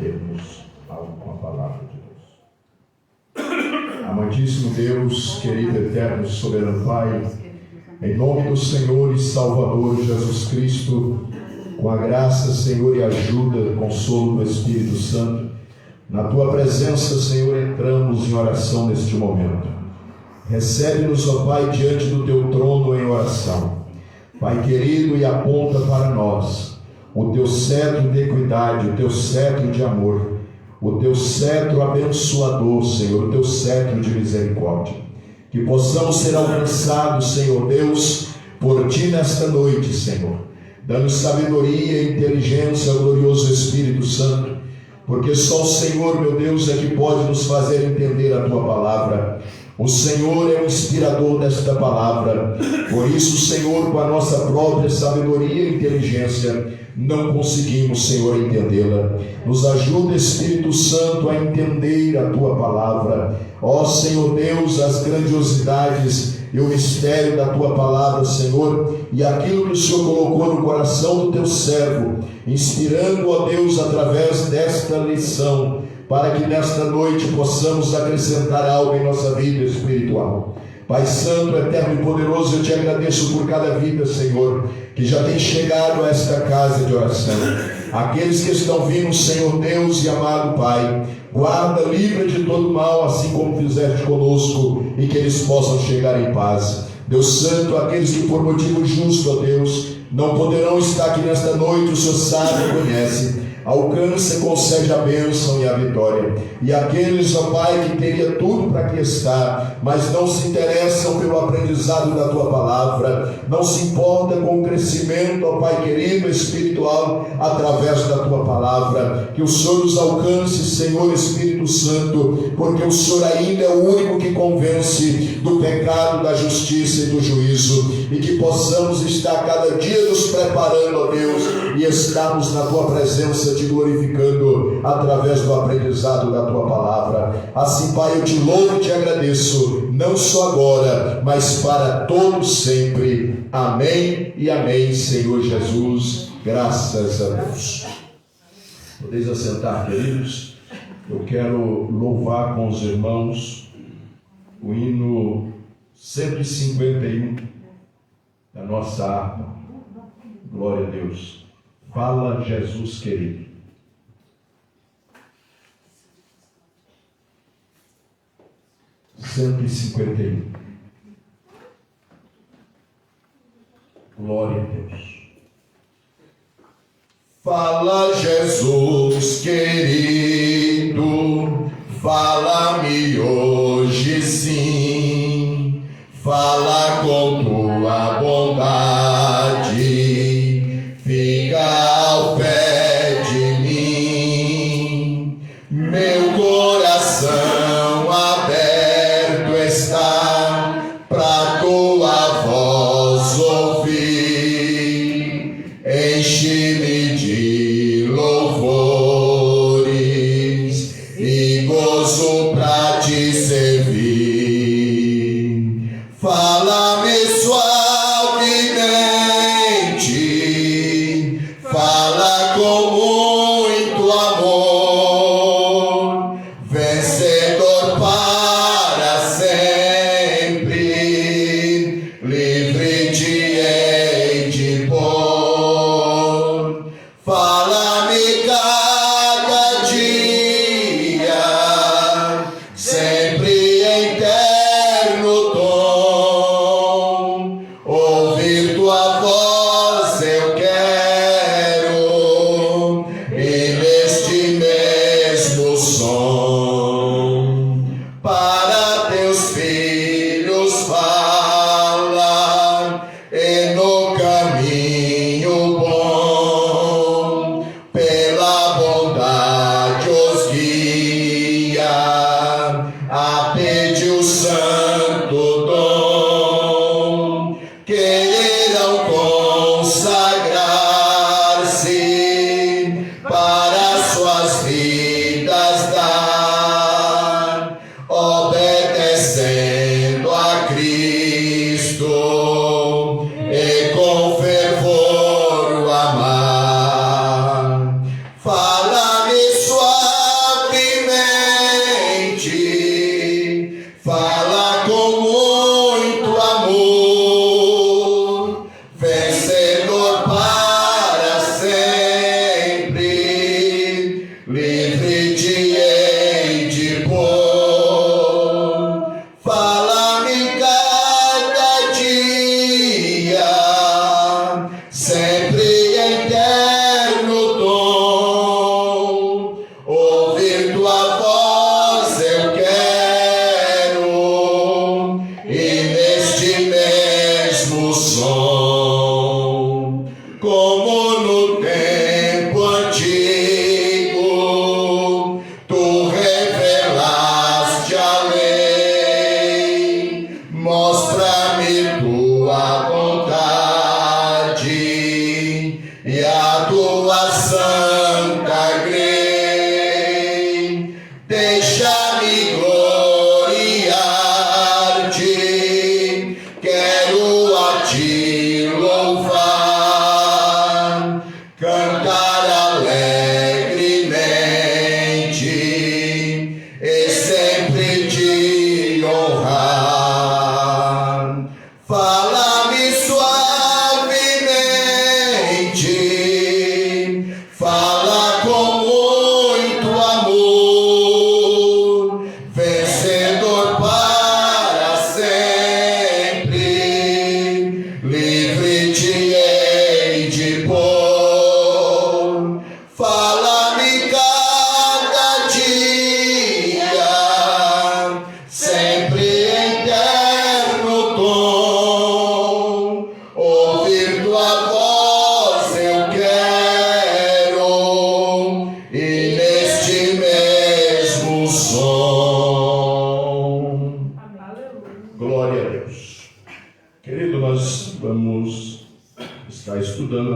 aprendermos algo com a palavra de Deus. Amantíssimo Deus, querido, eterno, soberano Pai, em nome do Senhor e Salvador Jesus Cristo, com a graça, Senhor, e ajuda, consolo do Espírito Santo, na Tua presença, Senhor, entramos em oração neste momento. Recebe-nos, ó Pai, diante do Teu trono em oração. Pai querido, e aponta para nós o Teu cetro de equidade, o Teu cetro de amor, o Teu cetro abençoador, Senhor, o Teu cetro de misericórdia. Que possamos ser alcançados, Senhor Deus, por Ti nesta noite, Senhor. Dando sabedoria e inteligência ao glorioso Espírito Santo, porque só o Senhor, meu Deus, é que pode nos fazer entender a Tua palavra. O Senhor é o inspirador desta palavra. Por isso, Senhor, com a nossa própria sabedoria e inteligência, não conseguimos, Senhor, entendê-la. Nos ajuda, Espírito Santo, a entender a Tua palavra. Ó Senhor Deus, as grandiosidades e o mistério da Tua palavra, Senhor, e aquilo que o Senhor colocou no coração do Teu servo, inspirando, ó Deus, através desta lição, para que nesta noite possamos acrescentar algo em nossa vida espiritual. Pai Santo, eterno e poderoso, eu Te agradeço por cada vida, Senhor, que já tem chegado a esta casa de oração. Aqueles que estão vindo, Senhor Deus e amado Pai, guarda, livra de todo mal, assim como fizeste conosco, e que eles possam chegar em paz. Deus Santo, aqueles que por motivo justo, ó Deus, não poderão estar aqui nesta noite, o Senhor sabe e conhece. Alcança e concede a bênção e a vitória. E aqueles, ó Pai, que teria tudo para aqui estar, mas não se interessam pelo aprendizado da Tua palavra, não se importa com o crescimento, ó Pai querido, espiritual, através da Tua palavra, que o Senhor nos alcance, Senhor Espírito Santo, porque o Senhor ainda é o único que convence do pecado, da justiça e do juízo, e que possamos estar cada dia nos preparando, ó Deus, e estarmos na Tua presença, Te glorificando através do aprendizado da Tua palavra. Assim, Pai, eu Te louvo e Te agradeço, não só agora, mas para todos sempre. Amém e amém, Senhor Jesus. Graças a Deus. Podeis assentar, queridos. Eu quero louvar com os irmãos o hino 151 da nossa harpa. Glória a Deus. Fala, Jesus querido. Cento e 51. Glória a Deus. Fala, Jesus querido, fala-me hoje sim, fala com Tua bondade, fica ao pé de mim, meu coração aberto está pra Tua voz ouvir, enche-me de louvores e gozo pra Ti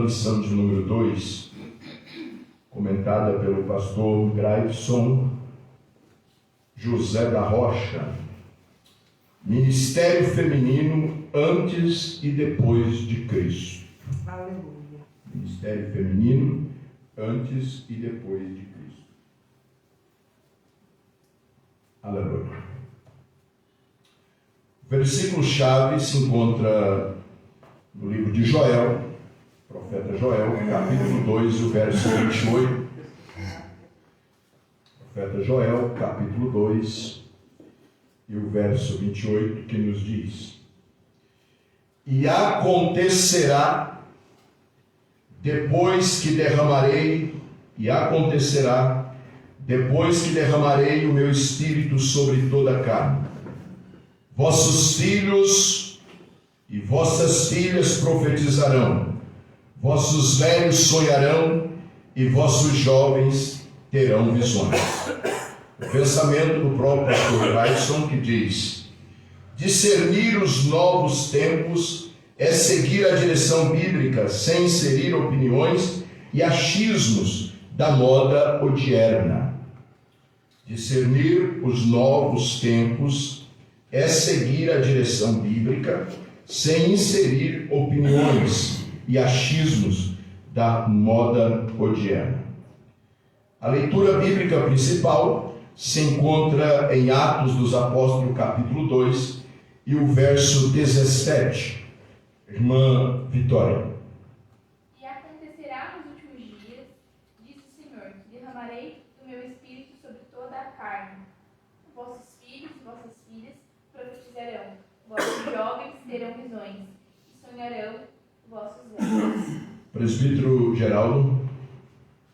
lição de número 2, comentada pelo pastor Graidson José da Rocha. Ministério feminino antes e depois de Cristo. Aleluia. Ministério feminino antes e depois de Cristo. Aleluia. O versículo-chave se encontra no livro de Joel, profeta Joel, capítulo 2, o verso 28. Profeta Joel, capítulo 2, e o verso 28, que nos diz: E acontecerá, depois que derramarei o meu espírito sobre toda a carne, vossos filhos e vossas filhas profetizarão, vossos velhos sonharão e vossos jovens terão visões. O pensamento do próprio pastor Grayson, que diz: discernir os novos tempos é seguir a direção bíblica sem inserir opiniões e achismos da moda odierna. Discernir os novos tempos é seguir a direção bíblica sem inserir opiniões e achismos da moda odierna. A leitura bíblica principal se encontra em Atos dos Apóstolos, capítulo 2, e o verso 17. Irmã Vitória. E acontecerá nos últimos dias, diz o Senhor, que derramarei do meu espírito sobre toda a carne. Vossos filhos e vossas filhas profetizarão, vossos jovens terão visões, e sonharão vossos velhos. Presbítero Geraldo.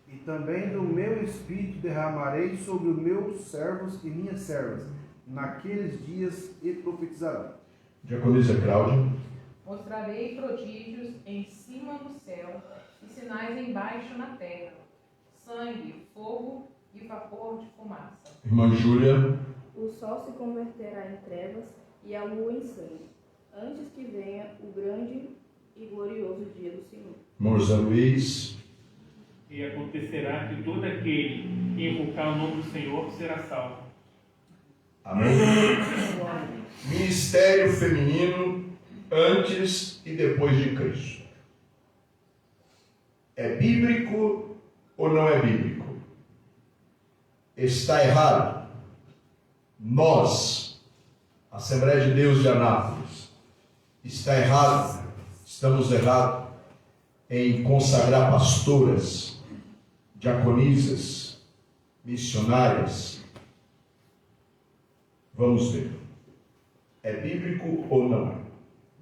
E também do meu espírito derramarei sobre os meus servos e minhas servas, naqueles dias e profetizarão. Diaconisa Cláudia. Mostrarei prodígios em cima do céu e sinais embaixo na terra: sangue, fogo e vapor de fumaça. Irmã Júlia. O sol se converterá em trevas e a lua em sangue, antes que venha o grande e glorioso dia do Senhor. Irmão José Luiz. E acontecerá que todo aquele que invocar o nome do Senhor será salvo. Amém. Ministério feminino antes e depois de Cristo. É bíblico ou não é bíblico? Está errado? Nós, Assembleia de Deus de Anápolis, está errado, estamos errados em consagrar pastoras, diaconisas, missionárias? Vamos ver. É bíblico ou não é?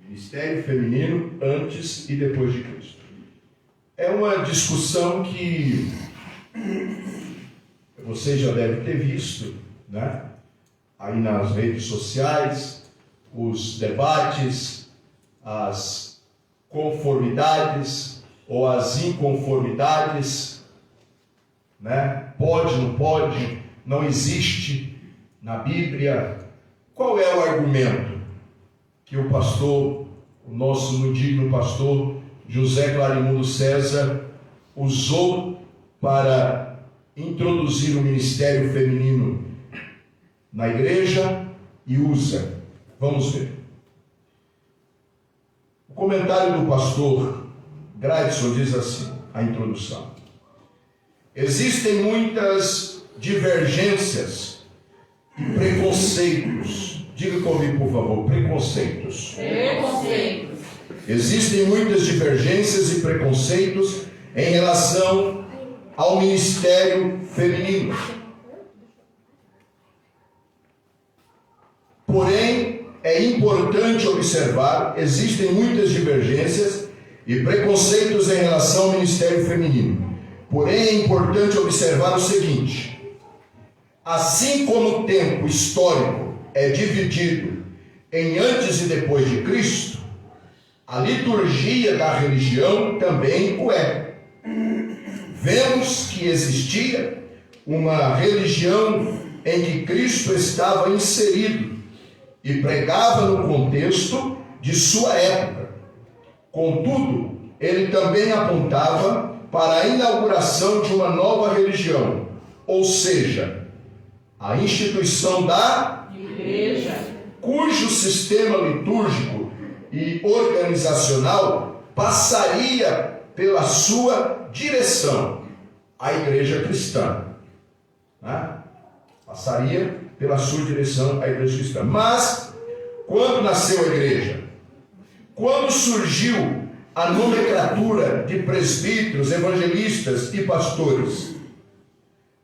Ministério feminino antes e depois de Cristo. É uma discussão que você já deve ter visto, né? Aí nas redes sociais, os debates, as conformidades ou as inconformidades, né? Pode, não pode, não existe na Bíblia. Qual é o argumento que o pastor, o nosso muito digno pastor José Clarimundo César, usou para introduzir o ministério feminino na igreja e usa? Vamos ver. O comentário do pastor Grayson diz assim, a introdução: existem muitas divergências e preconceitos. Diga comigo, por favor, preconceitos. Preconceitos. Existem muitas divergências e preconceitos em relação ao ministério feminino. Porém, é importante observar, existem muitas divergências e preconceitos em relação ao ministério feminino. Porém, é importante observar o seguinte: assim como o tempo histórico é dividido em antes e depois de Cristo, a liturgia da religião também o é. Vemos que existia uma religião em que Cristo estava inserido e pregava no contexto de sua época. Contudo, ele também apontava para a inauguração de uma nova religião, ou seja, a instituição da Igreja, cujo sistema litúrgico e organizacional passaria pela sua direção, a igreja cristã. Né? Passaria pela sua direção a igreja cristã. Mas, quando nasceu a igreja? Quando surgiu a nomenclatura de presbíteros, evangelistas e pastores?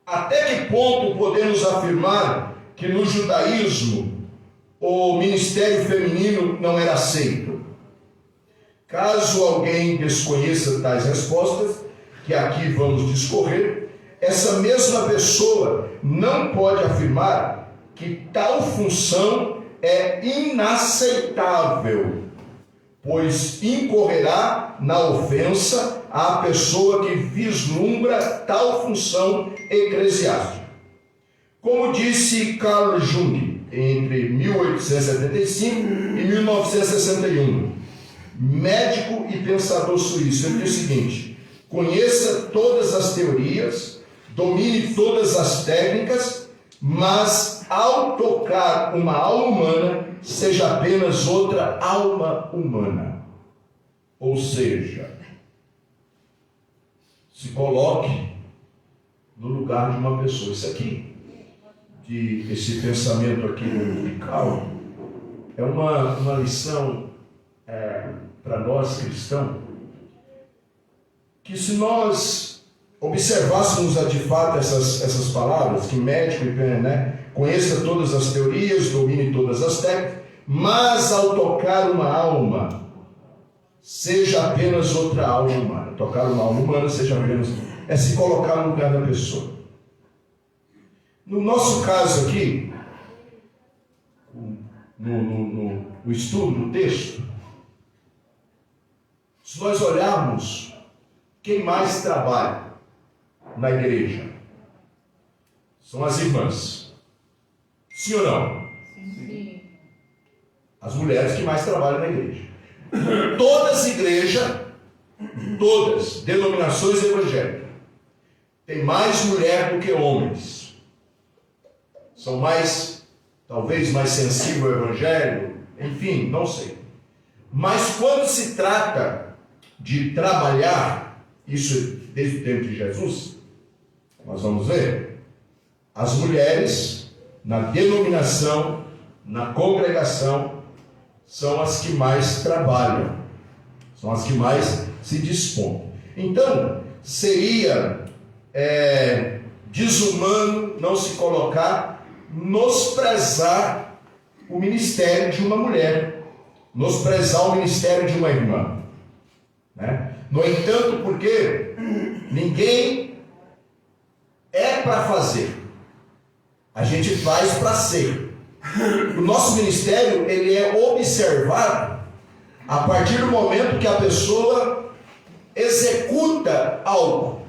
Até que ponto podemos afirmar que no judaísmo o ministério feminino não era aceito? Caso alguém desconheça tais respostas, que aqui vamos discorrer, essa mesma pessoa não pode afirmar que tal função é inaceitável, pois incorrerá na ofensa à pessoa que vislumbra tal função eclesiástica. Como disse Carl Jung, entre 1875 e 1961, médico e pensador suíço, ele diz o seguinte: conheça todas as teorias, domine todas as técnicas, mas ao tocar uma alma humana, seja apenas outra alma humana. Ou seja, se coloque no lugar de uma pessoa. Isso aqui, esse pensamento aqui no Cal, é uma lição para nós cristãos, que se nós observássemos de fato essas palavras, que médico, né, conheça todas as teorias, domine todas as técnicas, mas ao tocar uma alma, seja apenas outra alma humana. Tocar uma alma humana seja apenas... é se colocar no lugar da pessoa. No nosso caso aqui, no estudo, no texto, se nós olharmos quem mais trabalha na igreja, são as irmãs. Sim ou não? sim. As mulheres que mais trabalham na igreja. Todas as igrejas, todas, denominações evangélicas, tem mais mulher do que homens. São mais, talvez mais sensíveis ao evangelho, enfim, não sei. Mas quando se trata de trabalhar, isso desde o tempo de Jesus, nós vamos ver, as mulheres na denominação, na congregação, são as que mais trabalham, são as que mais se dispõem. Então, seria desumano não se colocar, menosprezar o ministério de uma mulher, menosprezar o ministério de uma irmã, né? No entanto, porque ninguém é para fazer, a gente faz para ser. O nosso ministério, ele é observado a partir do momento que a pessoa executa algo.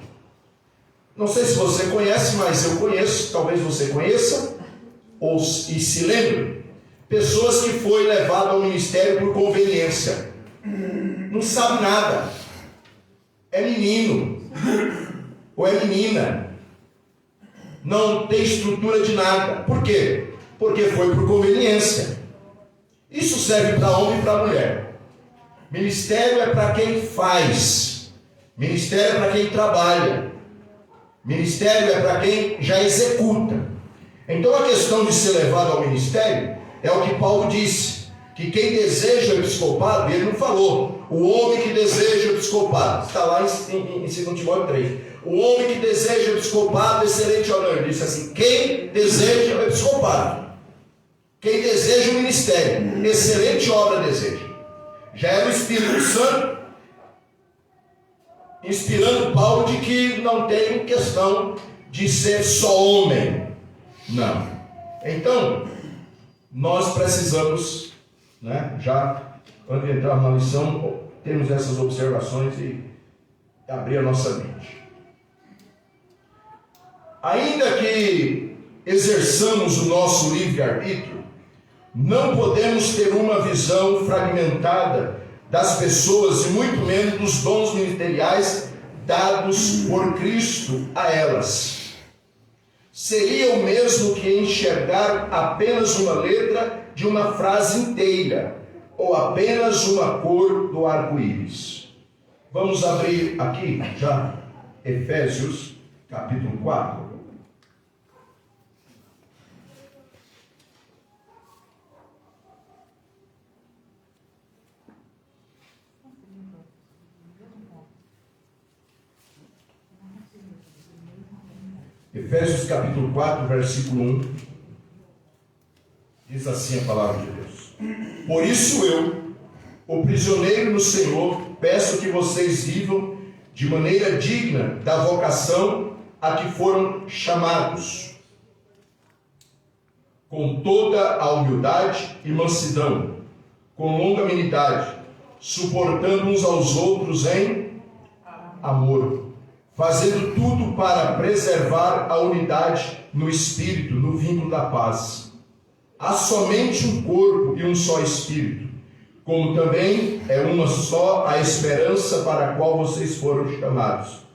Não sei se você conhece, mas eu conheço, talvez você conheça, e se lembre, pessoas que foi levado ao ministério por conveniência. Não sabe nada. É menino. Ou é menina. Não tem estrutura de nada. Por quê? Porque foi por conveniência. Isso serve para homem e para mulher. Ministério é para quem faz. Ministério é para quem trabalha. Ministério é para quem já executa. Então a questão de ser levado ao ministério é o que Paulo disse, que quem deseja o episcopado, ele não falou, o homem que deseja o episcopado, está lá em 2 Timóteo 3, o homem que deseja o episcopado, excelente honor, ele disse assim, quem deseja o episcopado, quem deseja o ministério, excelente obra deseja. Já era o Espírito Santo inspirando Paulo de que não tem questão de ser só homem, não. Então, nós precisamos, né, já quando entrarmos na lição, termos essas observações e abrir a nossa mente. Ainda que exerçamos o nosso livre-arbítrio, não podemos ter uma visão fragmentada das pessoas e muito menos dos dons ministeriais dados por Cristo a elas. Seria o mesmo que enxergar apenas uma letra de uma frase inteira, ou apenas uma cor do arco-íris. Vamos abrir aqui já Efésios capítulo 4. Efésios capítulo 4, versículo 1, diz assim a palavra de Deus: Por isso eu, o prisioneiro no Senhor, peço que vocês vivam de maneira digna da vocação a que foram chamados, com toda a humildade e mansidão, com longanimidade, suportando uns aos outros em amor, fazendo tudo para preservar a unidade no Espírito, no vínculo da paz. Há somente um corpo e um só Espírito, como também é uma só a esperança para a qual vocês foram chamados.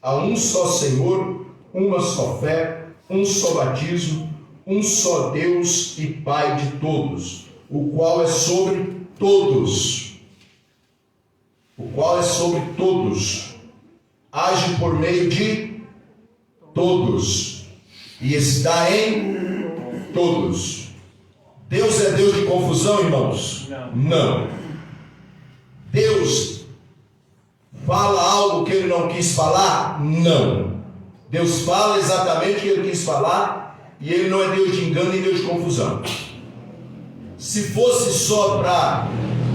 Há um só Senhor, uma só fé, um só batismo, um só Deus e Pai de todos, o qual é sobre todos, age por meio de todos e está em todos. Deus é Deus de confusão, irmãos? Não. Deus fala algo que ele não quis falar? Não. Deus fala exatamente o que ele quis falar e ele não é Deus de engano nem Deus de confusão. Se fosse só para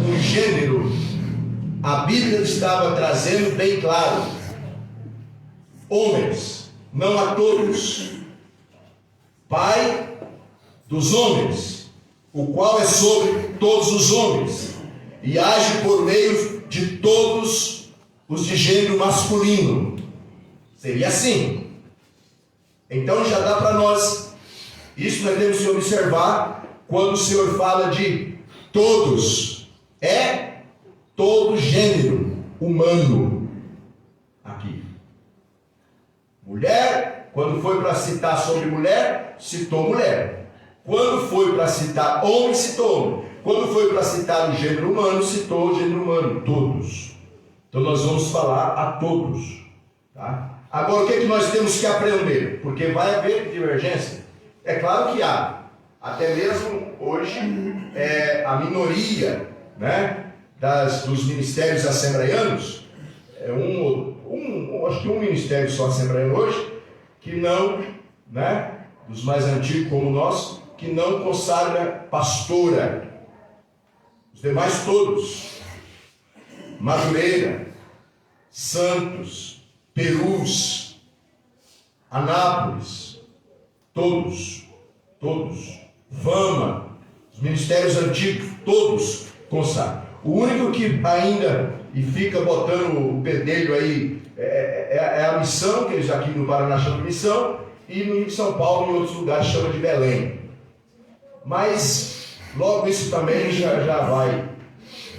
um gênero, a Bíblia estava trazendo bem claro: homens, não a todos, Pai dos homens, o qual é sobre todos os homens, e age por meio de todos os de gênero masculino. Seria assim. Então já dá para nós, isso nós temos que observar quando o Senhor fala de todos, é todo gênero humano aqui. Mulher, quando foi para citar sobre mulher, citou mulher. Quando foi para citar homem, citou homem. Quando foi para citar o gênero humano, citou o gênero humano, todos. Então nós vamos falar a todos, tá? Agora o que é que nós temos que aprender? Porque vai haver divergência. É claro que há. Até mesmo hoje a minoria, né, dos ministérios assembleianos, acho que um ministério só assembleiano hoje, que não, né, dos mais antigos como nós, que não consagra pastora. Os demais todos, Madureira, Santos, Perus, Anápolis, todos, Fama, os ministérios antigos, todos consagram. O único que ainda e fica botando o bedelho aí é a missão, que eles aqui no Paraná chamam de missão, e em São Paulo, em outros lugares, chamam de Belém. Mas logo isso também já vai,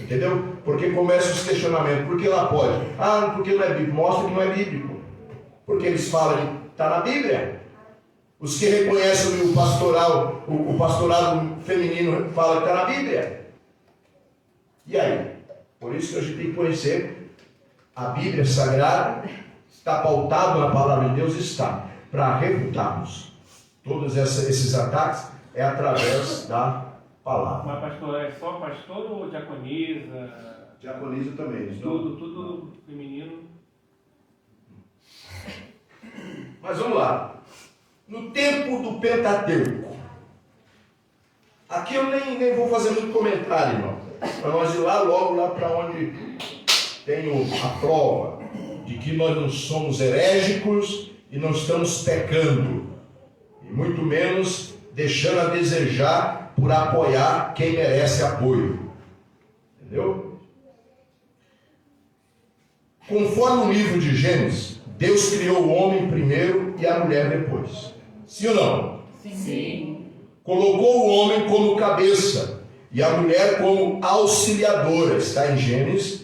entendeu? Porque começa os questionamentos. Por que lá pode? Ah, porque não é bíblico. Mostra que não é bíblico. Porque eles falam que está na Bíblia. Os que reconhecem o pastorado feminino falam que está na Bíblia. E aí? Por isso que a gente tem que conhecer a Bíblia Sagrada. Está pautado na palavra de Deus, está. Para refutarmos todos esses ataques, é através da palavra. Mas pastor, é só pastor ou diaconisa? Diaconisa também. Tudo feminino. Mas vamos lá. No tempo do Pentateuco, aqui eu nem vou fazer muito comentário, irmão, para nós ir logo lá para onde tem a prova de que nós não somos herégicos e não estamos pecando, e muito menos deixando a desejar por apoiar quem merece apoio. Entendeu? Conforme o livro de Gênesis, Deus criou o homem primeiro e a mulher depois. Sim ou não? Sim. Colocou o homem como cabeça e a mulher como auxiliadora. Está em Gênesis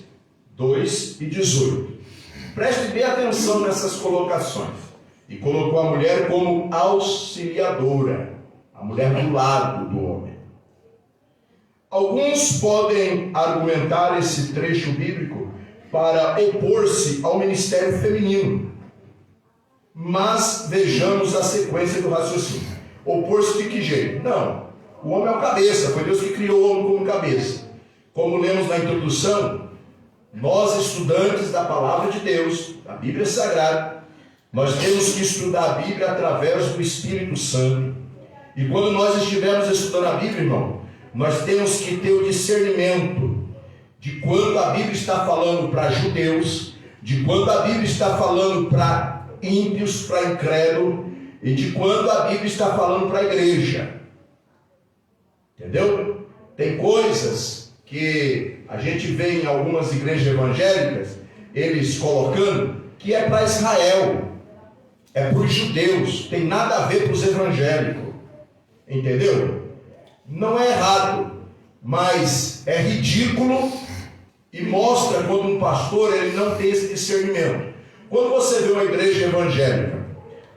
2:18. Preste bem atenção nessas colocações. E colocou a mulher como auxiliadora, a mulher do lado do homem. Alguns podem argumentar esse trecho bíblico para opor-se ao ministério feminino. Mas vejamos a sequência do raciocínio. Opor-se de que jeito? Não. O homem é o cabeça, foi Deus que criou o homem como cabeça. Como lemos na introdução, nós, estudantes da palavra de Deus, da Bíblia Sagrada, nós temos que estudar a Bíblia através do Espírito Santo. E quando nós estivermos estudando a Bíblia, irmão, nós temos que ter o discernimento de quando a Bíblia está falando para judeus, de quando a Bíblia está falando para ímpios, para incrédulo, e de quando a Bíblia está falando para a igreja. Entendeu? Tem coisas que a gente vê em algumas igrejas evangélicas, eles colocando, que é para Israel, é para os judeus, tem nada a ver para os evangélicos. Entendeu? Não é errado, mas é ridículo e mostra quando um pastor ele não tem esse discernimento. Quando você vê uma igreja evangélica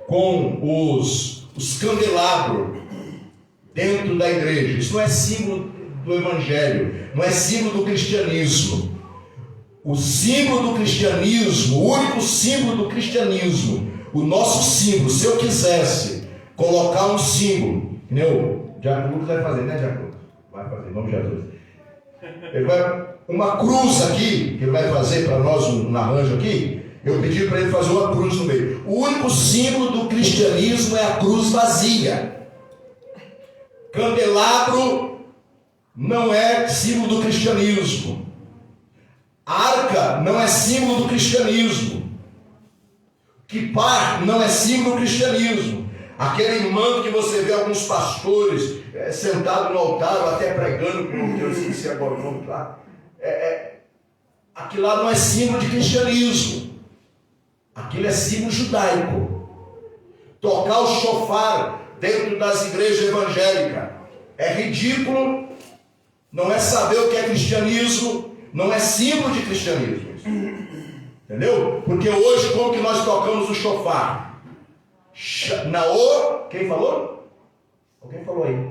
com os candelabros dentro da igreja, isso não é símbolo do evangelho, não é símbolo do cristianismo. O símbolo do cristianismo, o único símbolo do cristianismo, o nosso símbolo, se eu quisesse colocar um símbolo, que nem o Diácono Lucas vai fazer, né, Diácono? Vai fazer, em nome de Jesus. Ele vai, uma cruz aqui, que ele vai fazer para nós um arranjo aqui. Eu pedi para ele fazer uma cruz no meio. O único símbolo do cristianismo é a cruz vazia. Candelabro não é símbolo do cristianismo. Arca não é símbolo do cristianismo. Quipar não é símbolo do cristianismo. Aquele manto que você vê alguns pastores sentados no altar ou até pregando, como eu esqueci agora o nome lá. Aquilo lá não é símbolo de cristianismo. Aquilo é símbolo judaico. Tocar o shofar dentro das igrejas evangélicas é ridículo, não é saber o que é cristianismo, não é símbolo de cristianismo. Entendeu? Porque hoje, como que nós tocamos o shofar? Quem falou? Alguém falou aí.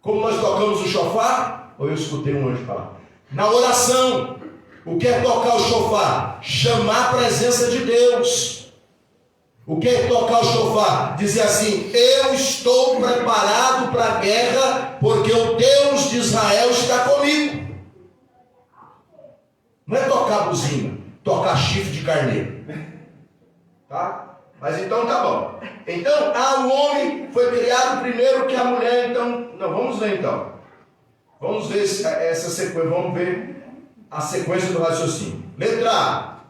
Como nós tocamos o shofar? Ou eu escutei um anjo falar? Na oração. O que é tocar o shofar? Chamar a presença de Deus. O que é tocar o shofar? Dizer assim: eu estou preparado para a guerra, porque o Deus de Israel está comigo. Não é tocar buzina, tocar chifre de carneiro. Tá? Mas então tá bom. Então, o homem foi criado primeiro que a mulher. Então, não, vamos ver então. Vamos ver essa sequência, vamos ver a sequência do raciocínio. Letra A.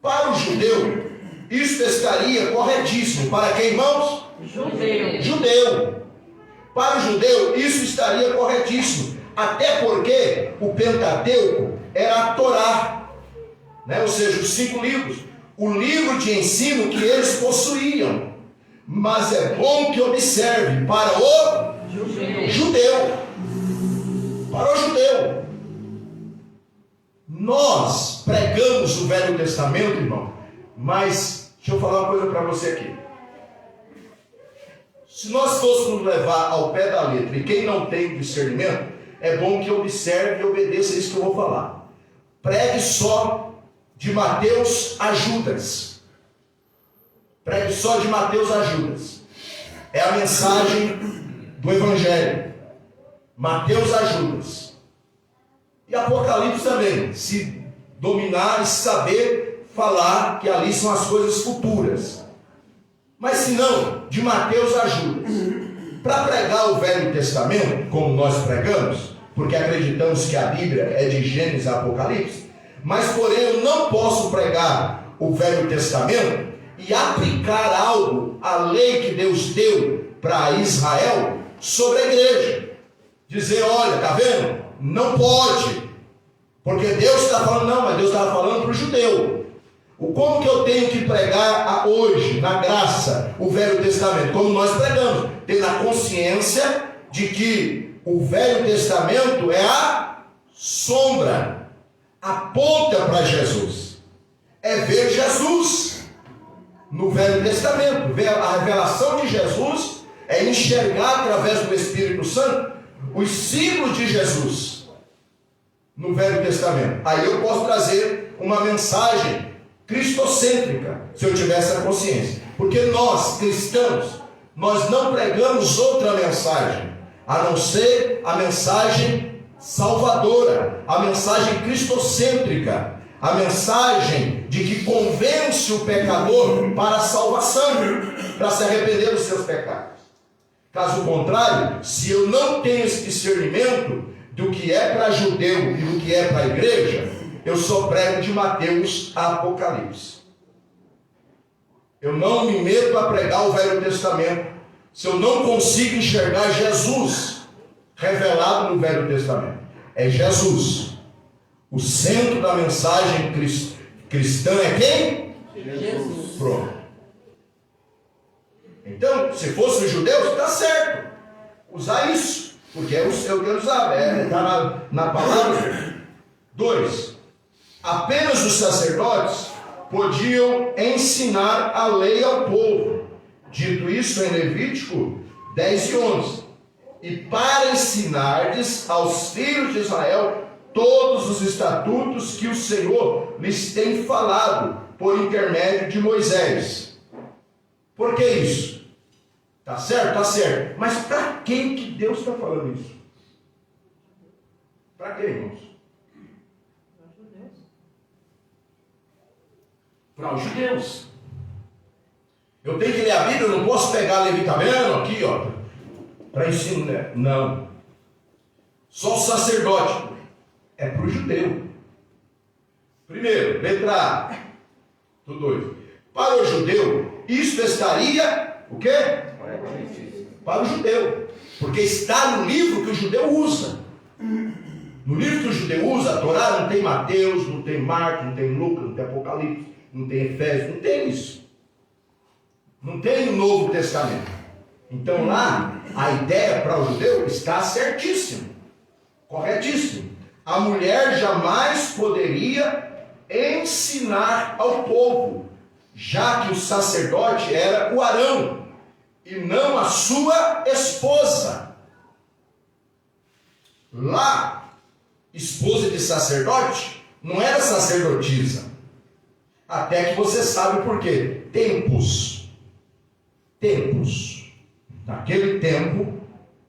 Para o judeu, isso estaria corretíssimo. Para quem, irmãos? Judeu. Para o judeu, isso estaria corretíssimo. Até porque o Pentateuco era a Torá, né? Ou seja, os 5 livros. O livro de ensino que eles possuíam. Mas é bom que observe para o judeu. Para o judeu. Nós pregamos o Velho Testamento, irmão, mas deixa eu falar uma coisa para você aqui. Se nós fôssemos levar ao pé da letra, e quem não tem discernimento, é bom que observe e obedeça isso que eu vou falar. Pregue só de Mateus a Judas. Pregue só de Mateus a Judas. É a mensagem do Evangelho. Mateus a Judas. E Apocalipse também. Se dominar e saber falar que ali são as coisas futuras. Mas se não, de Mateus a Judas. Para pregar o Velho Testamento, como nós pregamos, porque acreditamos que a Bíblia é de Gênesis a Apocalipse, mas porém eu não posso pregar o Velho Testamento e aplicar algo, a lei que Deus deu para Israel, sobre a igreja. Dizer, olha, tá vendo? Não pode. Porque Deus está falando, não, mas Deus estava falando para o judeu. Como que eu tenho que pregar hoje, na graça, o Velho Testamento? Como nós pregamos, tendo a consciência de que o Velho Testamento é a sombra, aponta para Jesus. É ver Jesus no Velho Testamento. A revelação de Jesus é enxergar através do Espírito Santo os símbolos de Jesus no Velho Testamento. Aí eu posso trazer uma mensagem cristocêntrica, se eu tiver essa consciência. Porque nós, cristãos, nós não pregamos outra mensagem, a não ser a mensagem salvadora, a mensagem cristocêntrica, a mensagem de que convence o pecador para a salvação, para se arrepender dos seus pecados. Caso contrário, se eu não tenho esse discernimento do que é para judeu e do que é para a igreja, eu só prego de Mateus a Apocalipse. Eu não me meto a pregar o Velho Testamento se eu não consigo enxergar Jesus revelado no Velho Testamento. É Jesus. O centro da mensagem cristã é quem? Jesus. Pronto. Então, se fosse os judeus, está certo usar isso, porque é o que eu usava, está na palavra. 2. Apenas os sacerdotes podiam ensinar a lei ao povo. Dito isso em Levítico 10 e 11. E para ensinardes aos filhos de Israel todos os estatutos que o Senhor lhes tem falado por intermédio de Moisés. Por que isso? Tá certo? Tá certo. Mas para quem que Deus está falando isso? Para quem, irmãos? Para os judeus. Eu tenho que ler a Bíblia, eu não posso pegar Levitamento aqui, ó, para ensinar. Não. Só o sacerdote. É para o judeu. Primeiro, letra A. Do 2. Para o judeu, isto estaria, o quê? Para o judeu. Porque está no livro que o judeu usa. No livro que o judeu usa, a Torá não tem Mateus, não tem Marcos, não tem Lucas, não tem Apocalipse, não tem Efésios, não tem isso. Não tem o Novo Testamento. Então lá, a ideia para o judeu está certíssima, corretíssima. A mulher jamais poderia ensinar ao povo, já que o sacerdote era o Arão e não a sua esposa. Lá, esposa de sacerdote não era sacerdotisa. Até que você sabe por quê. Tempos. Naquele tempo,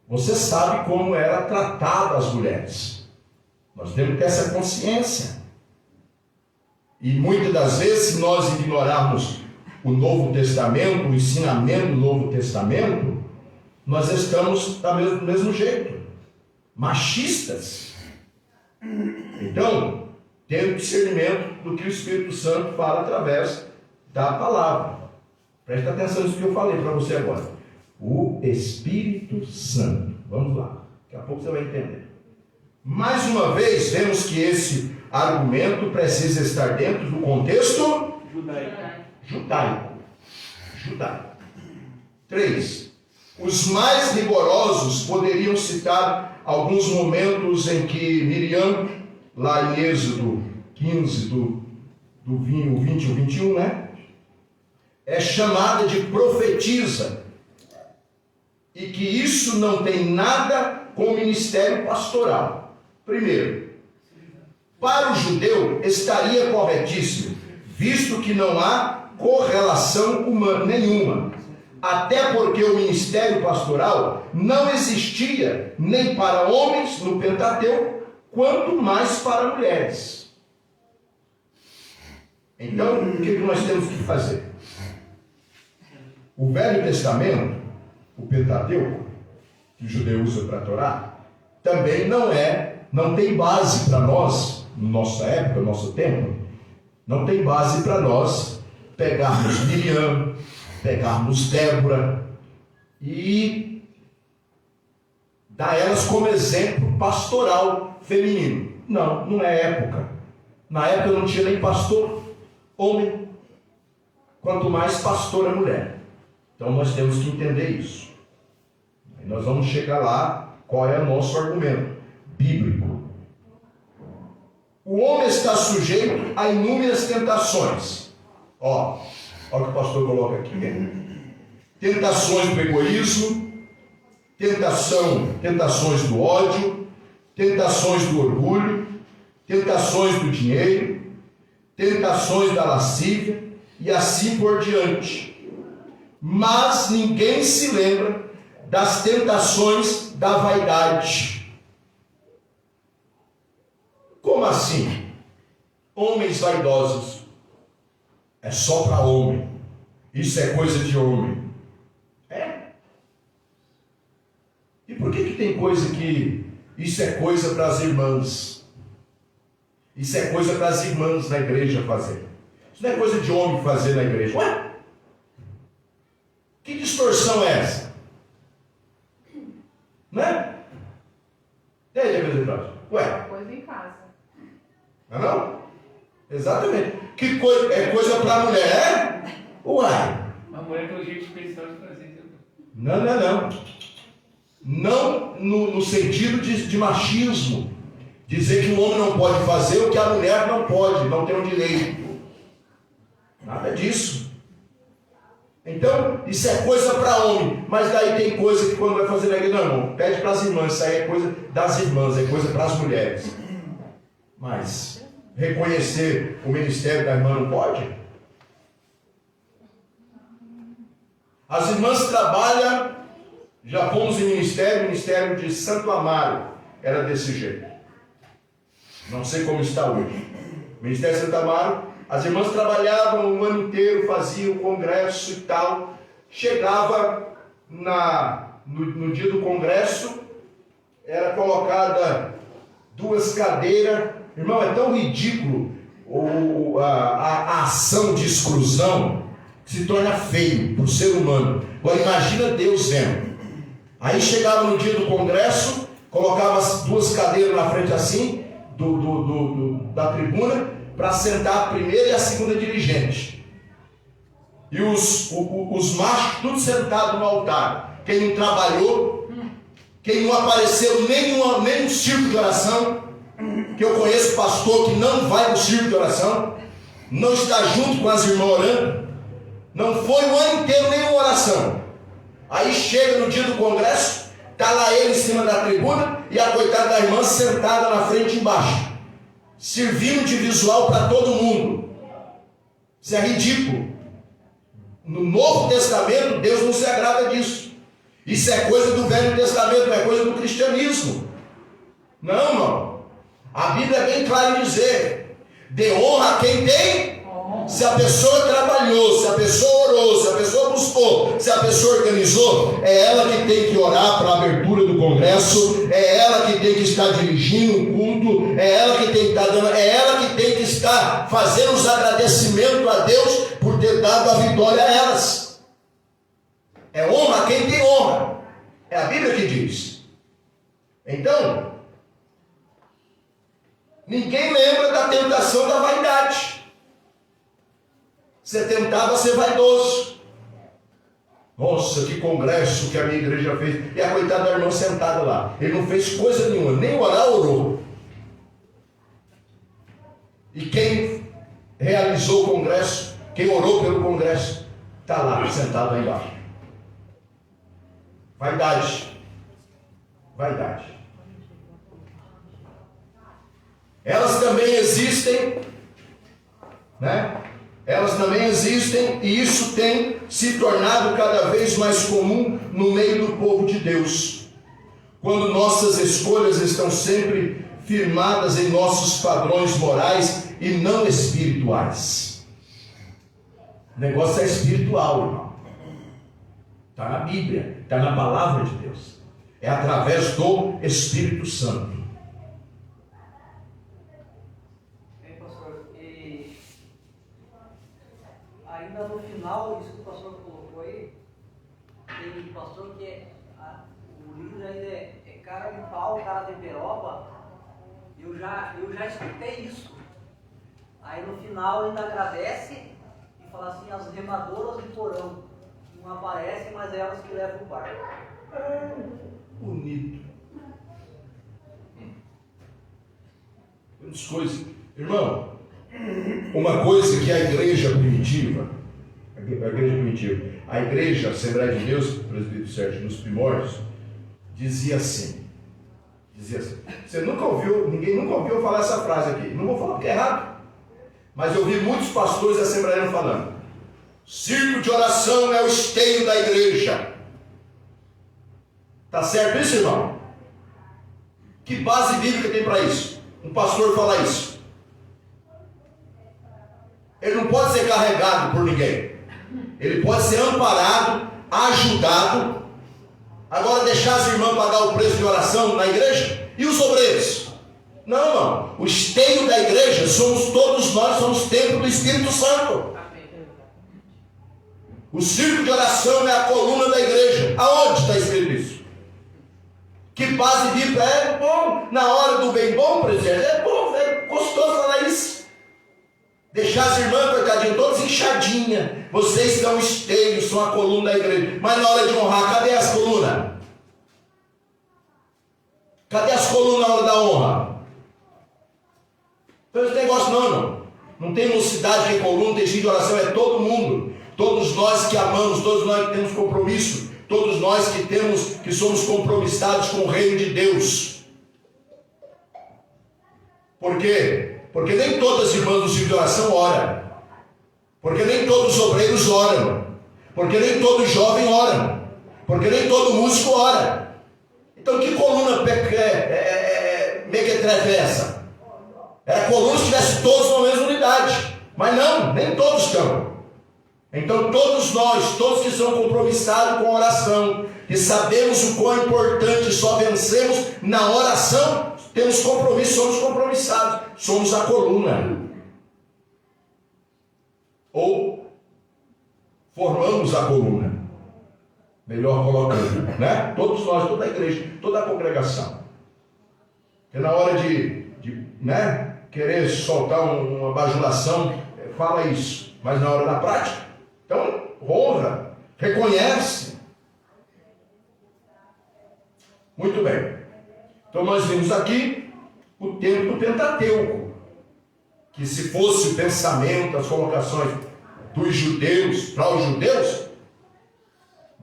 você sabe como era tratada as mulheres. Nós temos que ter essa consciência. E muitas das vezes, se nós ignorarmos o Novo Testamento, o ensinamento do Novo Testamento, nós estamos do mesmo jeito, machistas. Então, tendo discernimento do que o Espírito Santo fala através da palavra. Presta atenção nisso que eu falei para você agora. O Espírito Santo. Vamos lá. Daqui a pouco você vai entender. Mais uma vez, vemos que esse argumento precisa estar dentro do contexto judaico. 3. Os mais rigorosos poderiam citar alguns momentos em que Miriam, lá em Êxodo 15, do 20 ao 21, né? É chamada de profetisa, e que isso não tem nada com o ministério pastoral. Primeiro, para o judeu estaria corretíssimo, visto que não há correlação humana nenhuma, até porque o ministério pastoral não existia nem para homens no Pentateuco, quanto mais para mulheres. Então, o que nós temos que fazer? O Velho Testamento, o Pentateuco, que o judeu usa para a Torá, também não tem base para nós, na nossa época, no nosso tempo, não tem base para nós pegarmos Miriam, pegarmos Débora e dar elas como exemplo pastoral feminino. Não é época. Na época não tinha nem pastor homem, quanto mais pastora mulher. Então nós temos que entender isso. Aí nós vamos chegar lá Qual é o nosso argumento? Bíblico. O homem está sujeito a inúmeras tentações. Olha o que o pastor coloca aqui. Tentações do egoísmo, tentações do ódio, tentações do orgulho, tentações do dinheiro, tentações da lascívia e assim por diante. Mas ninguém se lembra das tentações da vaidade. Como assim? Homens vaidosos. É só para homem. Isso é coisa de homem. É. E por que tem coisa que isso é coisa para as irmãs? Isso é coisa para as irmãs na igreja fazer. Isso não é coisa de homem fazer na igreja. Ué? Que distorção é essa? Né? E aí, representante? Ué? Coisa em casa. Não? Exatamente. Que coisa? É coisa para a mulher, é? Uai. Uma mulher tem um jeito especial de fazer. Não. Não no sentido de machismo. Dizer que o homem não pode fazer o que a mulher não pode, não tem o direito. Nada disso. Então, isso é coisa para homem. Mas daí tem coisa que quando vai fazer na igreja, não, irmão, pede para as irmãs. Isso aí é coisa das irmãs, é coisa para as mulheres. Mas reconhecer o ministério da irmã não pode? As irmãs trabalham, já fomos em ministério de Santo Amaro, era desse jeito. Não sei como está hoje. Ministério de Santo Amaro, as irmãs trabalhavam o ano inteiro, faziam o congresso e tal. Chegava no dia do congresso, era colocada 2 cadeiras. Irmão, é tão ridículo a ação de exclusão que se torna feio para o ser humano. Agora imagina Deus vendo. Aí chegava no dia do congresso, colocava as 2 cadeiras na frente assim, da tribuna, para sentar a primeira e a segunda dirigente. E os machos tudo sentados no altar. Quem não trabalhou, quem não apareceu nenhum círculo de oração, que eu conheço pastor que não vai no círculo de oração, não está junto com as irmãs orando, não foi o ano inteiro nenhuma oração. Aí chega no dia do congresso, está lá ele em cima da tribuna e a coitada da irmã sentada na frente embaixo, servindo de visual para todo mundo. Isso é ridículo. No Novo Testamento, Deus não se agrada disso. Isso é coisa do Velho Testamento, não é coisa do cristianismo. Não, irmão. A Bíblia é bem clara em dizer: dê honra a quem tem. Se a pessoa trabalhou, se a pessoa orou, se a pessoa buscou, se a pessoa organizou, é ela que tem que orar para a abertura do congresso, é ela que tem que estar dirigindo o culto, é ela que tem que estar dando, é ela que tem que estar fazendo os agradecimentos a Deus por ter dado a vitória a elas. É honra a quem tem honra. É a Bíblia que diz. Então, ninguém lembra da tentação da vaidade. Ser tentado a ser vaidoso. Nossa, que congresso que a minha igreja fez. E a coitada da irmã sentada lá. Ele não fez coisa nenhuma, nem orar, orou. E quem realizou o congresso, quem orou pelo congresso, está lá, sentado lá embaixo. Vaidade. Vaidade. Elas também existem, né? Elas também existem e isso tem se tornado cada vez mais comum no meio do povo de Deus. Quando nossas escolhas estão sempre firmadas em nossos padrões morais e não espirituais. O negócio é espiritual, irmão. Está na Bíblia, está na palavra de Deus. É através do Espírito Santo. Ainda no final, isso que o pastor colocou aí, tem pastor que o livro ainda é cara de pau, cara de peroba. Eu já escutei isso. Aí no final ainda agradece e fala assim: as remadoras de porão não aparecem, mas é elas que levam o barco. Bonito. Temos coisas. Irmão, uma coisa que a igreja primitiva, a igreja Assembleia de Deus, presbítero Sérgio, nos primórdios, dizia assim. Você nunca ouviu, ninguém nunca ouviu falar essa frase aqui. Não vou falar porque é errado. Mas eu vi muitos pastores assembleianos falando: círculo de oração é o esteio da igreja. Tá certo isso, irmão? Que base bíblica tem para isso? Um pastor falar isso? Ele não pode ser carregado por ninguém. Ele pode ser amparado, ajudado. Agora deixar as irmãs pagar o preço de oração na igreja? E os obreiros? Não, não. O esteio da igreja somos todos nós, somos templo do Espírito Santo. O círculo de oração é a coluna da igreja. Aonde está escrito isso? Que base bíblica é bom? Na hora do bem bom, presidente, é bom, é gostoso falar isso. Deixar as irmãs, coitadinhas, todas inchadinhas. Vocês são esteios, são a coluna da igreja. Mas na hora de honrar, cadê as colunas? Cadê as colunas na hora da honra? Então esse negócio não. Não tem mocidade que é coluna, tem de oração, é todo mundo. Todos nós que amamos, todos nós que temos compromisso, todos nós que somos compromissados com o reino de Deus. Por quê? Porque nem todas as irmãs do círculo de oração oram. Porque nem todos os obreiros oram. Porque nem todo jovem ora. Porque nem todo músico ora. Então que coluna mequetrefe é essa? Era coluna se estivesse todos na mesma unidade. Mas não, nem todos estão. Então todos nós, todos que são compromissados com a oração, que sabemos o quão importante, só vencemos na oração, temos compromisso, somos compromissados, somos a coluna. Ou formamos a coluna, melhor colocando, né? Todos nós, toda a igreja, toda a congregação. Porque na hora de querer soltar uma bajulação, fala isso, mas na hora da prática, então honra, reconhece. Muito bem. Então nós vimos aqui o tempo do Pentateuco, que se fosse o pensamento, as colocações dos judeus para os judeus,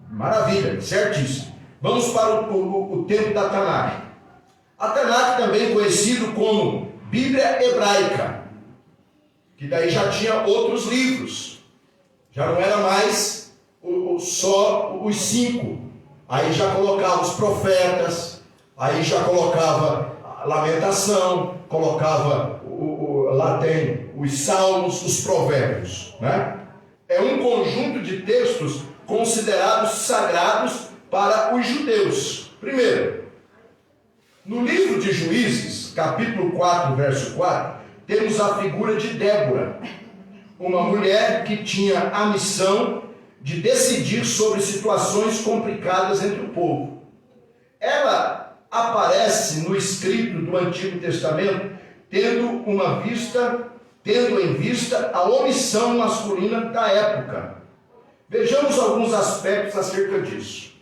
maravilha, certíssimo. Vamos para o tempo da Tanakh. A Tanakh também conhecido como Bíblia Hebraica, que daí já tinha outros livros, já não era mais só os 5, aí já colocava os profetas, aí já colocava a Lamentação, colocava lá tem os Salmos, os Provérbios, né? É um conjunto de textos considerados sagrados para os judeus. Primeiro, no livro de Juízes, capítulo 4, verso 4, temos a figura de Débora, uma mulher que tinha a missão de decidir sobre situações complicadas entre o povo. Ela aparece no escrito do Antigo Testamento tendo em vista a omissão masculina da época. Vejamos alguns aspectos acerca disso.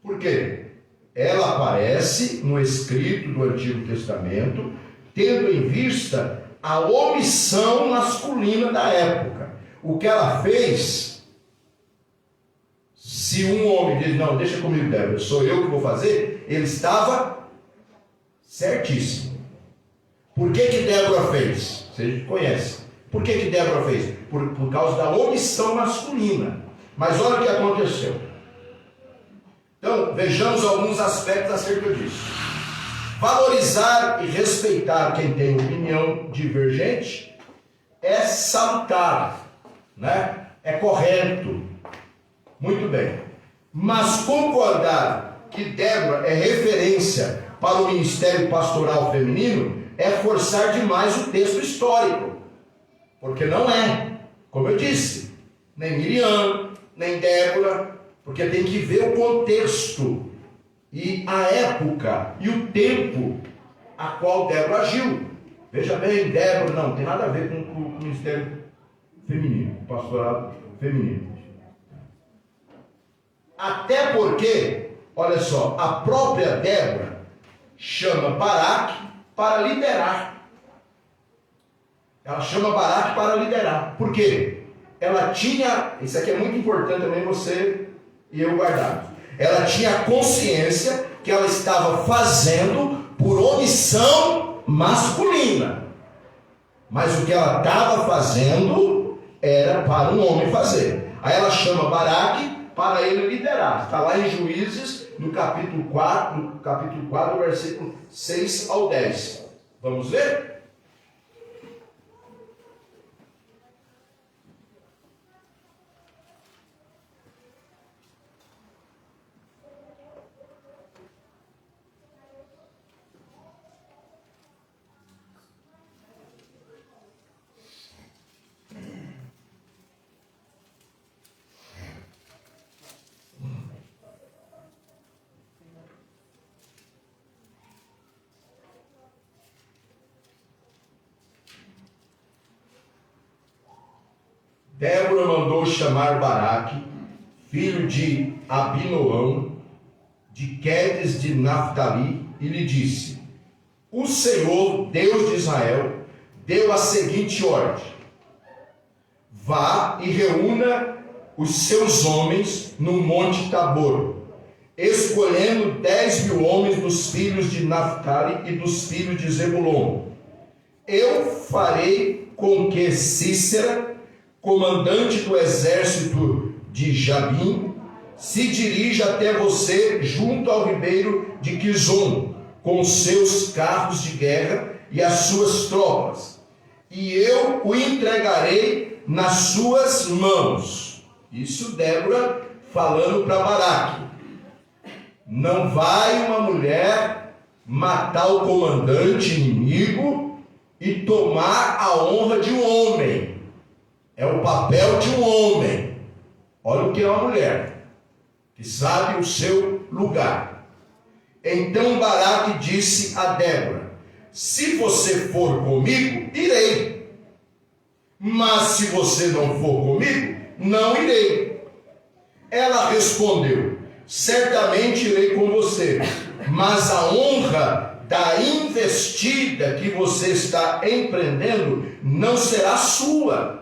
Por quê? Ela aparece no escrito do Antigo Testamento tendo em vista a omissão masculina da época. O que ela fez, se um homem diz, não, deixa comigo, Débora, sou eu que vou fazer, ele estava certíssimo. Por que Débora fez? Você conhece. Por que Débora fez? Por causa da omissão masculina. Mas olha o que aconteceu. Então, vejamos alguns aspectos acerca disso. Valorizar e respeitar quem tem opinião divergente é salutar, né? É correto. Muito bem. Mas concordar que Débora é referência para o ministério pastoral feminino é forçar demais o texto histórico. Porque não é. Como eu disse, nem Miriam, nem Débora, porque tem que ver o contexto e a época e o tempo a qual Débora agiu. Veja bem, Débora não tem nada a ver com o ministério feminino, pastoral feminino. Até porque, olha só, a própria Débora chama Baraque para liderar Ela chama Baraque para liderar. Por quê? Ela tinha, isso aqui é muito importante também você e eu guardar. Ela tinha consciência que ela estava fazendo por omissão masculina. Mas o que ela estava fazendo era para um homem fazer. Aí ela chama Baraque para ele liderar. Está lá em Juízes, no capítulo 4, versículo 6 ao 10. Vamos ver? Débora mandou chamar Baraque, filho de Abinoão, de Quedes de Naftali, e lhe disse: o Senhor, Deus de Israel, deu a seguinte ordem: vá e reúna os seus homens no monte Tabor, escolhendo 10.000 homens dos filhos de Naftali e dos filhos de Zebulon. Eu farei com que Cícera, comandante do exército de Jabim, se dirija até você junto ao ribeiro de Quizon, com seus carros de guerra e as suas tropas, e eu o entregarei nas suas mãos. Isso Débora falando para Baraque. Não vai uma mulher matar o comandante inimigo e tomar a honra de um homem. É o papel de um homem. Olha o que é uma mulher, que sabe o seu lugar. Então Baraque disse a Débora: se você for comigo, irei. Mas se você não for comigo, não irei. Ela respondeu: certamente irei com você, mas a honra da investida que você está empreendendo não será sua,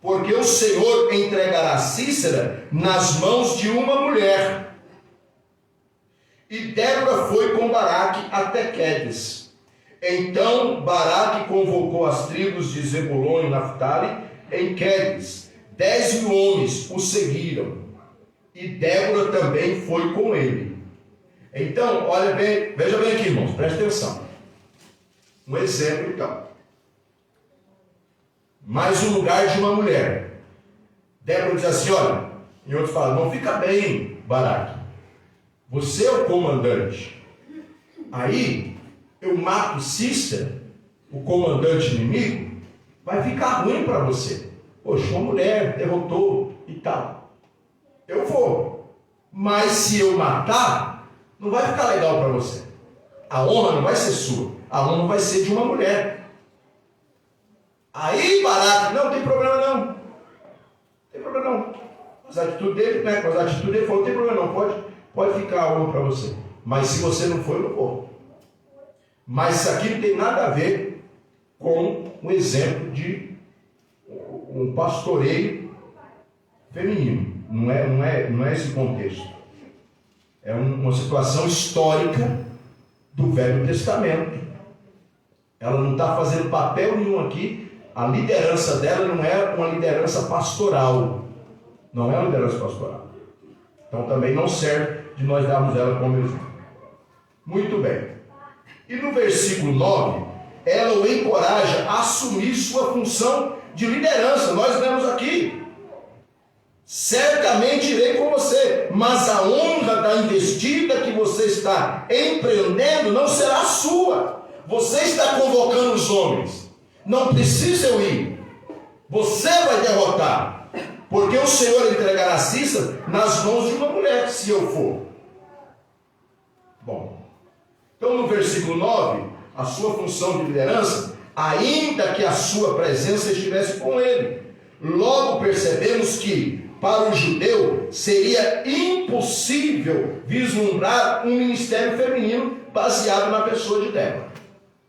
porque o Senhor entregará Cícera nas mãos de uma mulher. E Débora foi com Baraque até Quedes. Então Baraque convocou as tribos de Zebulon e Naftali em Quedes. 10.000 homens o seguiram, e Débora também foi com ele. Então, olha bem, veja bem aqui, irmãos, preste atenção. Um exemplo então. Mais um lugar de uma mulher. Débora diz assim: olha, e outros falam: não fica bem, Baraque, você é o comandante. Aí eu mato Cícera, o comandante inimigo, vai ficar ruim para você. Poxa, uma mulher derrotou e tal. Eu vou, mas se eu matar, não vai ficar legal para você. A honra não vai ser sua, a honra vai ser de uma mulher. Aí Baraque: não tem problema não. Não tem problema não. As atitudes dele, né? Com as atitudes dele, falou: não tem problema não, pode ficar a honra para você. Mas se você não for, eu não vou. Mas isso aqui não tem nada a ver com um exemplo de um pastoreio feminino. Não é esse contexto. É uma situação histórica do Velho Testamento. Ela não está fazendo papel nenhum aqui. A liderança dela não é uma liderança pastoral. Não é uma liderança pastoral. Então também não serve de nós darmos ela como exemplo. Muito bem. E no versículo 9, ela o encoraja a assumir sua função de liderança. Nós lemos aqui: certamente irei com você, mas a honra da investida que você está empreendendo não será sua. Você está convocando os homens. Não precisa eu ir. Você vai derrotar, porque o Senhor entregará Cícera nas mãos de uma mulher, se eu for. Bom, então no versículo 9, a sua função de liderança, ainda que a sua presença estivesse com ele. Logo percebemos que para o judeu seria impossível vislumbrar um ministério feminino baseado na pessoa de Débora.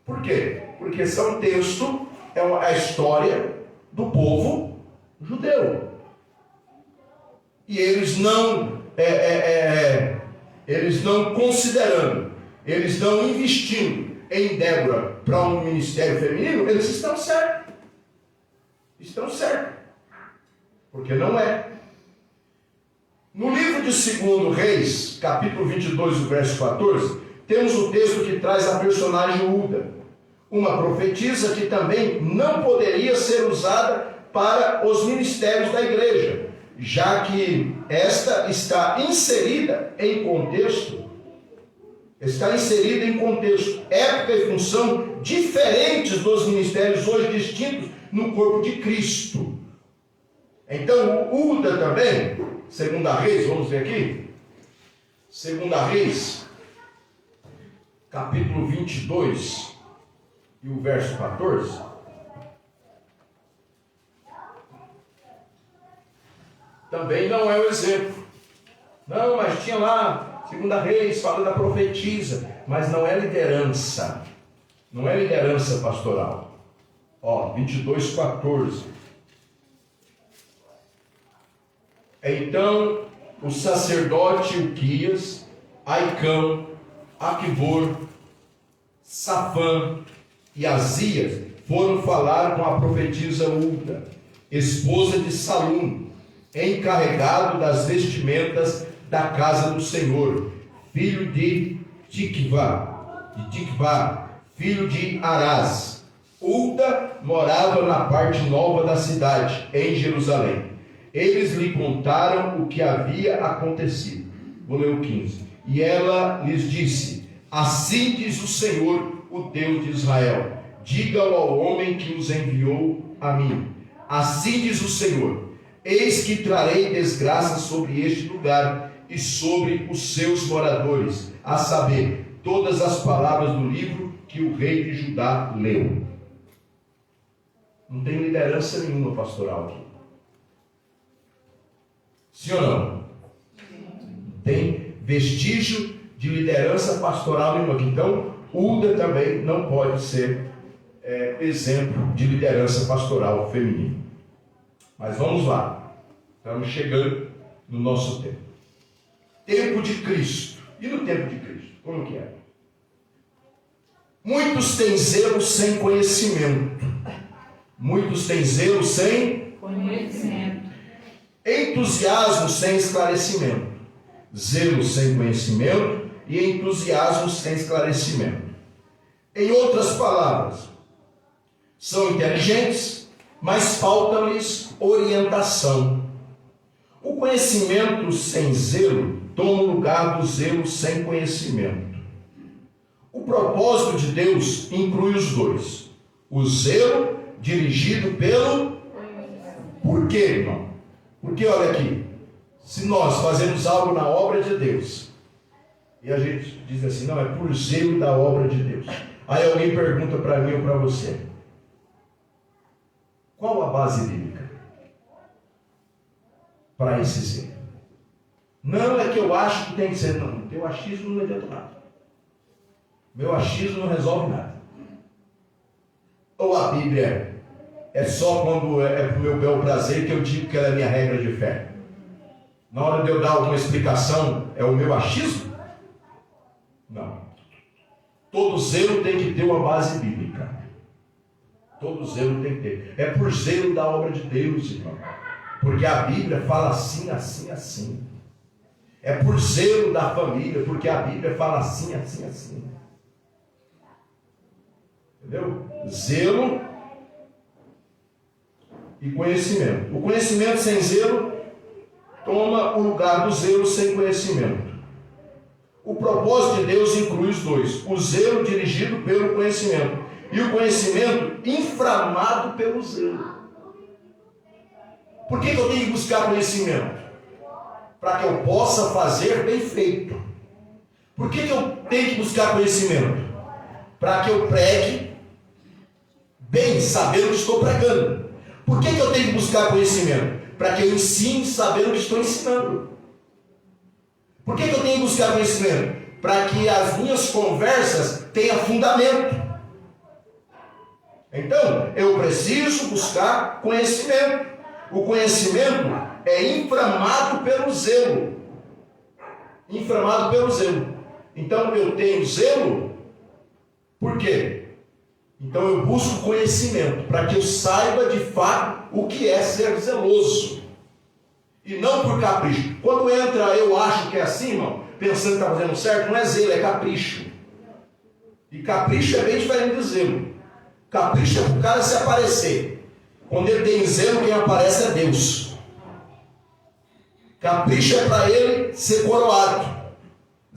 Por quê? Porque esse é um texto é a história do povo judeu. E eles não considerando, eles não investindo em Débora para um ministério feminino, eles estão certos. Estão certos. Porque não é. No livro de 2 Reis, capítulo 22, o verso 14, temos o texto que traz a personagem Hulda, uma profetisa que também não poderia ser usada para os ministérios da igreja, já que esta está inserida em contexto, época e função diferentes dos ministérios hoje distintos no corpo de Cristo. Então, Hulda também, 2 Reis, vamos ver aqui, 2 Reis, capítulo 22 e o verso 14, também não é o exemplo. Não, mas tinha lá, 2 Reis, fala da profetisa, mas não é liderança. Não é liderança pastoral. 22, 14. Então, o sacerdote Uquias, Aicão, Aquibor, Safã e Azias foram falar com a profetisa Hulda, esposa de Salum, encarregado das vestimentas da casa do Senhor, filho de Tikvá, filho de Arás. Hulda morava na parte nova da cidade, em Jerusalém. Eles lhe contaram o que havia acontecido. Vou ler o 15. E ela lhes disse: assim diz o Senhor, o Deus de Israel, diga-o ao homem que os enviou a mim. Assim diz o Senhor: eis que trarei desgraça sobre este lugar e sobre os seus moradores, a saber, todas as palavras do livro que o rei de Judá leu. Não tem liderança nenhuma pastoral aqui. Sim ou não? Tem vestígio de liderança pastoral nenhuma aqui. Então, Hulda também não pode ser exemplo de liderança pastoral feminina. Mas vamos lá. Estamos chegando no nosso tempo. Tempo de Cristo. E no tempo de Cristo? Como que é? Muitos têm zelo sem conhecimento. Muitos têm zelo sem Conhecimento. entusiasmo sem esclarecimento. Zelo sem conhecimento e entusiasmo sem esclarecimento. Em outras palavras, são inteligentes, mas falta-lhes orientação. O conhecimento sem zelo toma o lugar do zelo sem conhecimento. O propósito de Deus inclui os dois. O zelo dirigido pelo... Por quê, irmão? Porque olha aqui, se nós fazemos algo na obra de Deus, e a gente diz assim, não, é por zelo da obra de Deus. Aí alguém pergunta para mim ou para você, qual a base bíblica para esse zelo? Não, é que eu acho que tem que ser. Não, teu achismo não adianta nada. Meu achismo não resolve nada. Ou a Bíblia é só quando é para o meu bel prazer que eu digo que ela é minha regra de fé. Na hora de eu dar alguma explicação, é o meu achismo? Não. Todo zelo tem que ter uma base bíblica. Todo zelo tem que ter. É por zelo da obra de Deus, irmão. Porque a Bíblia fala assim, assim, assim. É por zelo da família, porque a Bíblia fala assim, assim, assim. Entendeu? Zelo e conhecimento. O conhecimento sem zelo toma o lugar do zelo sem conhecimento. O propósito de Deus inclui os dois. O zelo dirigido pelo conhecimento e o conhecimento inflamado pelo zelo. Por que eu tenho que buscar conhecimento? Para que eu possa fazer bem feito. Por que eu tenho que buscar conhecimento? Para que eu pregue bem, sabendo o que estou pregando. Por que eu tenho que buscar conhecimento? Para que eu ensine sabendo o que estou ensinando. Por que eu tenho que buscar conhecimento? Para que as minhas conversas tenham fundamento. Então, eu preciso buscar conhecimento. O conhecimento é inflamado pelo zelo. Inflamado pelo zelo. Então, eu tenho zelo, por quê? Então, eu busco conhecimento, para que eu saiba de fato o que é ser zeloso. E não por capricho. Quando entra, eu acho que é assim, irmão, pensando que está fazendo certo, não é zelo, é capricho. E capricho é bem diferente de zelo. Capricho é para o cara se aparecer. Quando ele tem zelo, quem aparece é Deus. Capricho é para ele ser coroado.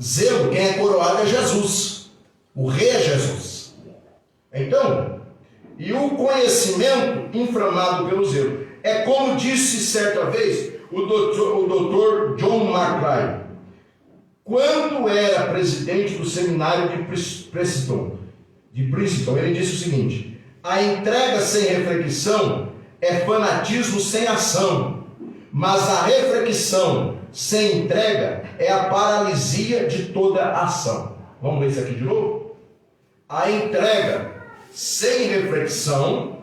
Zelo, quem é coroado é Jesus. O rei é Jesus. Então, e o conhecimento inflamado pelo zelo. É como disse certa vez o doutor John McClay, quando era presidente do seminário de Princeton, ele disse o seguinte: a entrega sem reflexão é fanatismo sem ação, mas a reflexão sem entrega é a paralisia de toda ação. Vamos ler isso aqui de novo? A entrega sem reflexão,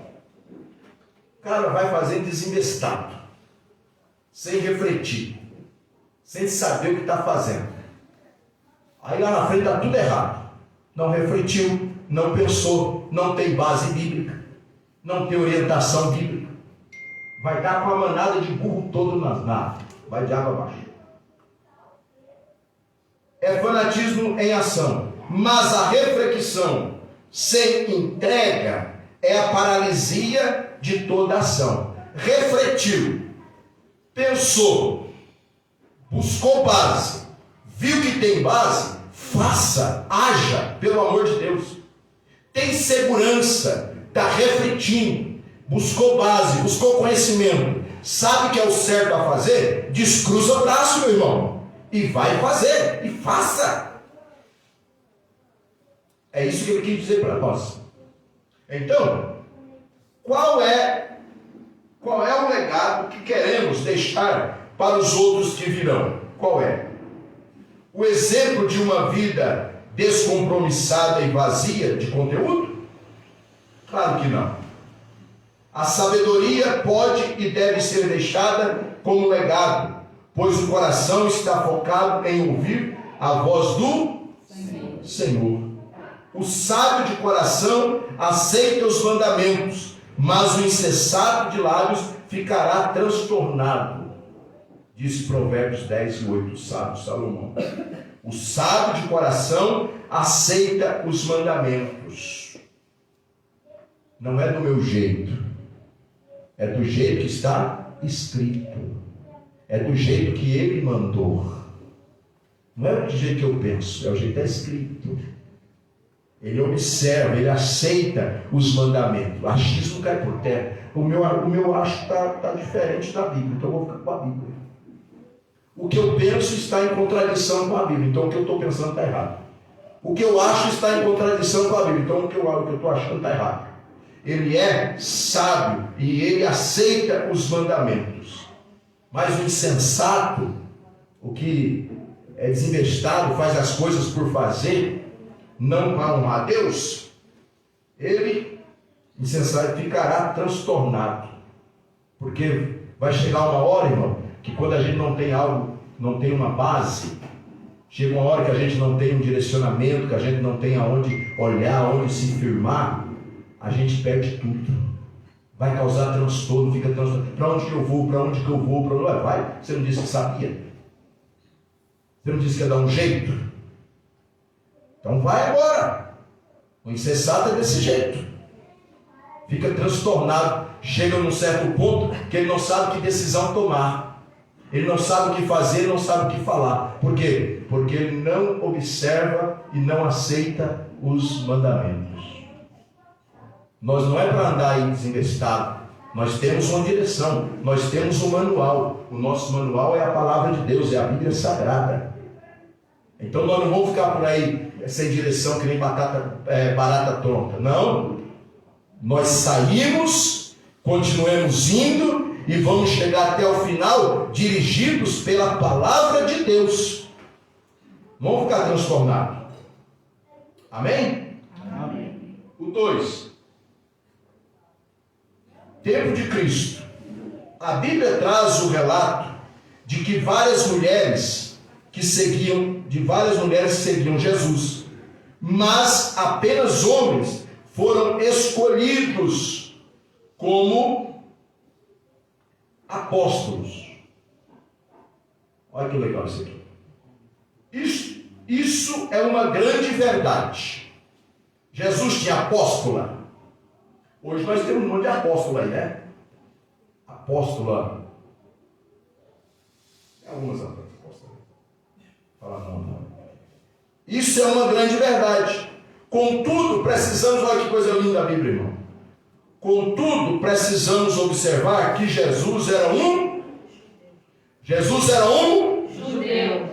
o cara vai fazer desinvestado, sem refletir, sem saber o que está fazendo. Aí lá na frente está tudo errado. Não refletiu, não pensou, não tem base bíblica, não tem orientação bíblica. Vai dar com a manada de burro todo nas naves, vai de água abaixo. É fanatismo em ação, mas a reflexão sem entrega é a paralisia de toda ação. Refletiu, pensou, buscou base, viu que tem base, faça, haja, pelo amor de Deus. Tem segurança, está refletindo, buscou base, buscou conhecimento, sabe que é o certo a fazer, descruza o braço, meu irmão, e vai fazer, e faça. É isso que ele quis dizer para nós. Então, qual é o legado que queremos deixar para os outros que virão? Qual é? O exemplo de uma vida descompromissada e vazia de conteúdo? Claro que não. A sabedoria pode e deve ser deixada como legado, pois o coração está focado em ouvir a voz do Senhor. O sábio de coração aceita os mandamentos, mas o insensato de lábios ficará transtornado. Diz Provérbios 10:8, o sábio Salomão. O sábio de coração aceita os mandamentos. Não é do meu jeito, é do jeito que está escrito, é do jeito que ele mandou. Não é do jeito que eu penso, é o jeito que está escrito. Ele observa, ele aceita os mandamentos. O achismo cai por terra. O meu acho está diferente da Bíblia, então eu vou ficar com a Bíblia. O que eu penso está em contradição com a Bíblia, então o que eu estou pensando está errado. O que eu acho está em contradição com a Bíblia, então o que eu estou achando está errado. Ele é sábio e ele aceita os mandamentos. Mas o insensato, o que é desinvestado, faz as coisas por fazer, não para honrar a Deus, ele, insensato, ficará transtornado. Porque vai chegar uma hora, irmão, que quando a gente não tem algo, não tem uma base, chega uma hora que a gente não tem um direcionamento, que a gente não tem aonde olhar, aonde se firmar, a gente perde tudo. Vai causar transtorno, fica transtorno. Para onde que eu vou? Para onde que eu vou? Para onde vai? Você não disse que sabia? Você não disse que ia dar um jeito? Então vai agora. O insensato é desse jeito. Fica transtornado. Chega num certo ponto que ele não sabe que decisão tomar. Ele não sabe o que fazer, ele não sabe o que falar. Por quê? Porque ele não observa e não aceita os mandamentos. Nós não é para andar aí desinvestado. Nós temos uma direção. Nós temos um manual. O nosso manual é a palavra de Deus, é a Bíblia Sagrada. Então nós não vamos ficar por aí sem direção que nem barata tonta. Não. Nós saímos, continuamos indo e vamos chegar até o final dirigidos pela palavra de Deus. Não vamos ficar transtornados. Amém? Amém. O 2. tempo de Cristo, a Bíblia traz o relato de que várias mulheres seguiam Jesus, mas apenas homens foram escolhidos como apóstolos. Olha que legal isso aqui. Isso é uma grande verdade. Jesus tinha apóstola. Hoje nós temos um monte de apóstolo aí, né? Apóstola. Algumas apóstolas. Fala não. Isso é uma grande verdade. Contudo, precisamos, olha que coisa linda da Bíblia, irmão. Contudo, precisamos observar que Jesus era um Judeu.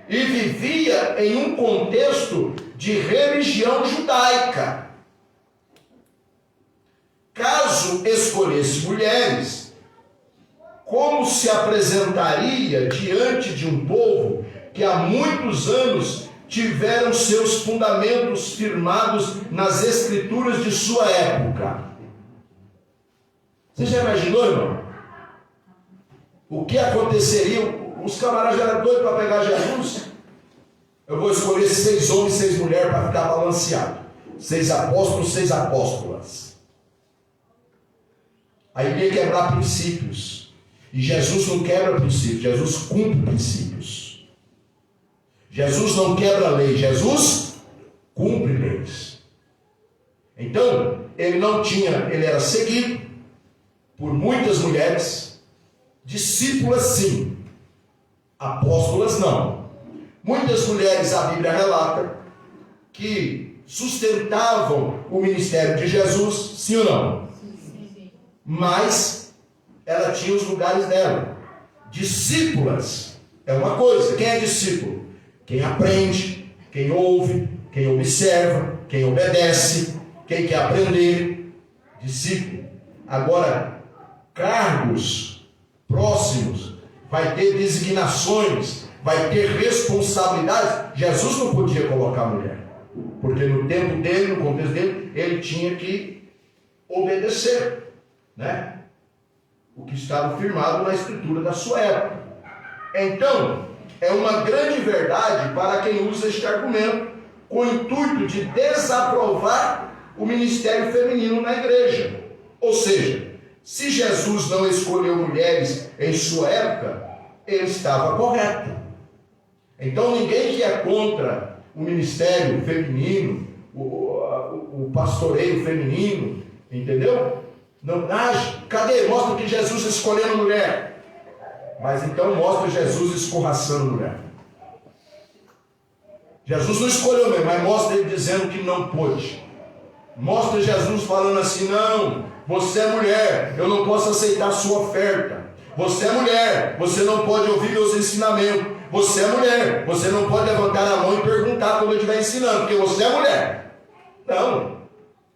E vivia em um contexto de religião judaica. Caso escolhesse mulheres, como se apresentaria diante de um povo que há muitos anos tiveram seus fundamentos firmados nas escrituras de sua época? Você já imaginou, irmão? O que aconteceria? Os camaradas já eram doidos para pegar Jesus. Eu vou escolher 6 homens e 6 mulheres para ficar balanceado. 6 apóstolos, 6 apóstolas. Aí ia quebrar princípios. E Jesus não quebra princípios, Jesus cumpre princípios. Jesus não quebra lei, Jesus cumpre leis. Então, ele era seguido por muitas mulheres, discípulas sim, apóstolas não. Muitas mulheres, a Bíblia relata, que sustentavam o ministério de Jesus, sim ou não? Sim. Mas ela tinha os lugares dela. Discípulas é uma coisa. Quem é discípulo? Quem aprende, quem ouve, quem observa, quem obedece, quem quer aprender. Discípulo. Agora, cargos próximos, vai ter designações, vai ter responsabilidades. Jesus não podia colocar a mulher, porque no tempo dele, no contexto dele, ele tinha que obedecer, né? O que estava firmado na escritura da sua época. Então, é uma grande verdade para quem usa este argumento com o intuito de desaprovar o ministério feminino na igreja. Ou seja, se Jesus não escolheu mulheres em sua época, ele estava correto. Então ninguém que é contra o ministério feminino, o pastoreio feminino, entendeu? Não, cadê? Mostra que Jesus escolheu mulher. Mas então mostra Jesus escorraçando mulher. Jesus não escolheu mesmo, mas mostra ele dizendo que não pôde. Mostra Jesus falando assim: não, você é mulher, eu não posso aceitar a sua oferta. Você é mulher, você não pode ouvir meus ensinamentos. Você é mulher, você não pode levantar a mão e perguntar quando eu estiver ensinando, porque você é mulher. Não,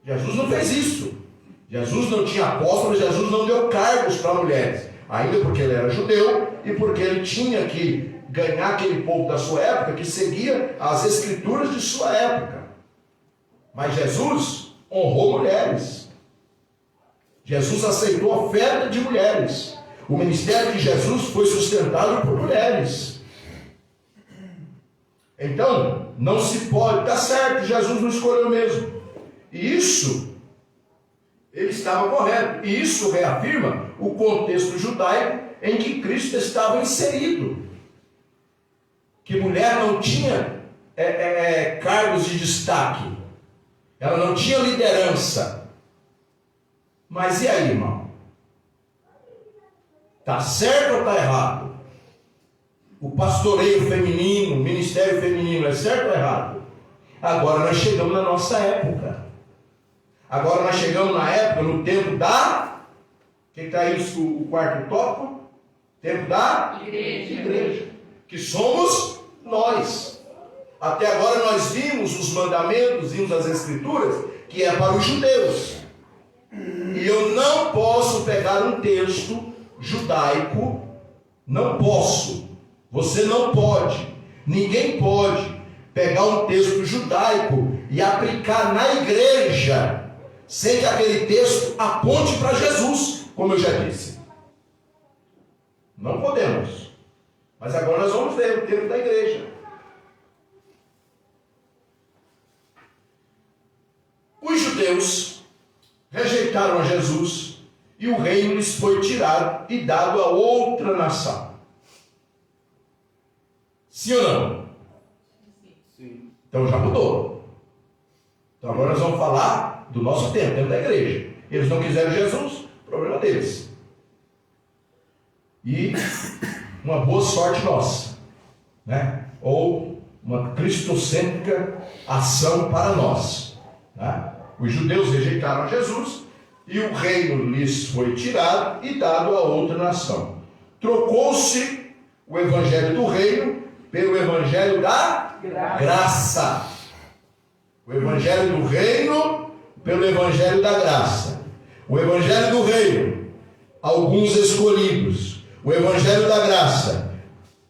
Jesus não fez isso. Jesus não tinha apóstolos, Jesus não deu cargos para mulheres. Ainda porque ele era judeu e porque ele tinha que ganhar aquele povo da sua época que seguia as escrituras de sua época. Mas Jesus honrou mulheres. Jesus aceitou a oferta de mulheres. O ministério de Jesus foi sustentado por mulheres. Então, não se pode, está certo, Jesus não escolheu mesmo. E isso, ele estava correto. E isso reafirma o contexto judaico em que Cristo estava inserido. Que mulher não tinha cargos de destaque. Ela não tinha liderança. Mas e aí, irmão? Está certo ou está errado? O pastoreio feminino, o ministério feminino, é certo ou errado? Agora nós chegamos na nossa época. Agora nós chegamos na época, no tempo da... Quem está aí o quarto tópico? Tempo da igreja. Que somos nós. Até agora nós vimos os mandamentos, vimos as escrituras, que é para os judeus. E eu não posso pegar um texto judaico, não posso. Você não pode, ninguém pode pegar um texto judaico e aplicar na igreja sem que aquele texto aponte para Jesus. como eu já disse. Não podemos. Mas agora nós vamos ver o tempo da igreja. Os judeus rejeitaram a Jesus e o reino lhes foi tirado e dado a outra nação. Sim ou não? Sim. Então já mudou. Então agora nós vamos falar do nosso tempo da igreja. Eles não quiseram Jesus, problema deles. E uma boa sorte nossa, né? Ou uma cristocêntrica ação para nós, né? Os judeus rejeitaram a Jesus e o reino lhes foi tirado e dado a outra nação. Trocou-se o evangelho do reino pelo evangelho da graça. O evangelho do reino pelo evangelho da graça. O evangelho do reino, alguns escolhidos. O evangelho da graça,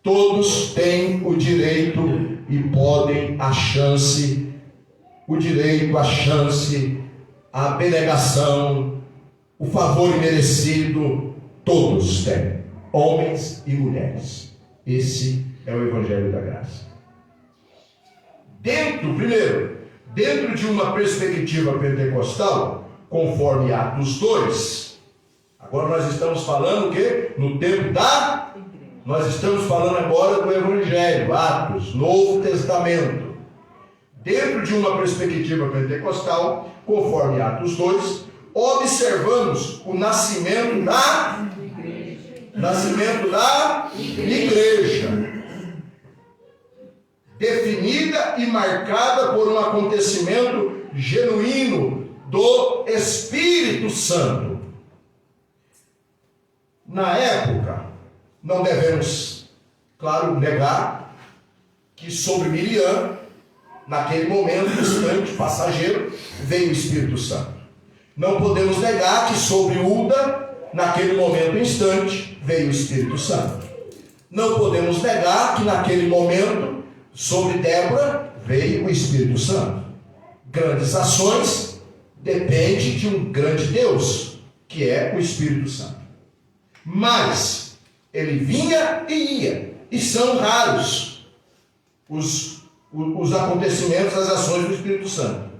todos têm o direito e podem a chance, o direito, a chance, a abnegação, o favor imerecido, todos têm, homens e mulheres. Esse é o evangelho da graça. Dentro de uma perspectiva pentecostal, conforme Atos 2, agora nós estamos falando o quê? No tempo da... Nós estamos falando agora do Evangelho, Atos, Novo Testamento. Dentro de uma perspectiva pentecostal, conforme Atos 2, observamos o nascimento da igreja. Definida e marcada por um acontecimento genuíno do Espírito Santo. Na época, não devemos, claro, negar que sobre Miriam, naquele momento, instante, passageiro, veio o Espírito Santo. Não podemos negar que sobre Uda, naquele momento, instante, veio o Espírito Santo. Não podemos negar que naquele momento, sobre Débora, veio o Espírito Santo. Grandes ações dependem de um grande Deus, que é o Espírito Santo. Mas ele vinha e ia, e são raros os acontecimentos, as ações do Espírito Santo.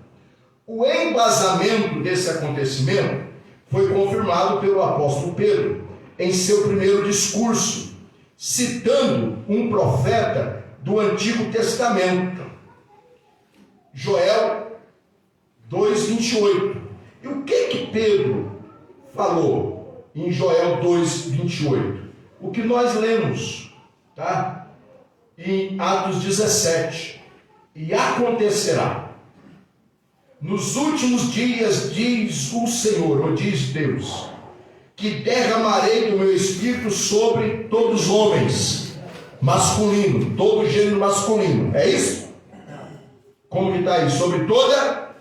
O embasamento desse acontecimento foi confirmado pelo apóstolo Pedro em seu primeiro discurso, citando um profeta do Antigo Testamento, Joel 2:28. E o que Pedro falou em Joel 2:28? O que nós lemos, tá? Em Atos 17. E acontecerá, nos últimos dias, diz o Senhor, ou diz Deus, que derramarei do meu Espírito sobre todos os homens, masculino, todo gênero masculino. É isso? Como que está aí? Sobre toda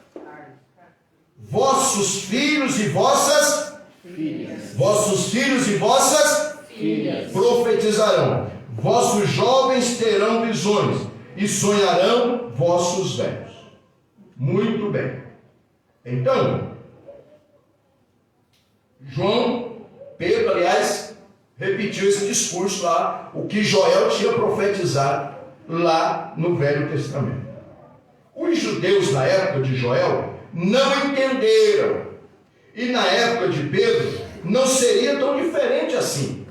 vossos filhos e vossas filhas. Vossos filhos e vossas filhas profetizarão. Vossos jovens terão visões e sonharão vossos velhos. Muito bem. Então, Pedro, aliás, repetiu esse discurso lá, o que Joel tinha profetizado lá no Velho Testamento. Os judeus na época de Joel não entenderam. E na época de Pedro não seria tão diferente assim.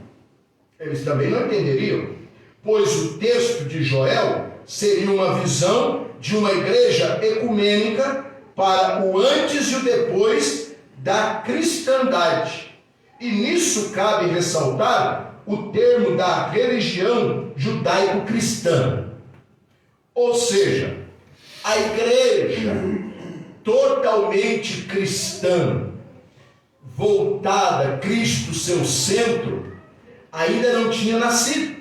Eles também não entenderiam, pois o texto de Joel seria uma visão de uma igreja ecumênica para o antes e o depois da cristandade. E nisso cabe ressaltar o termo da religião judaico-cristã. Ou seja, a igreja totalmente cristã, voltada a Cristo, seu centro, ainda não tinha nascido.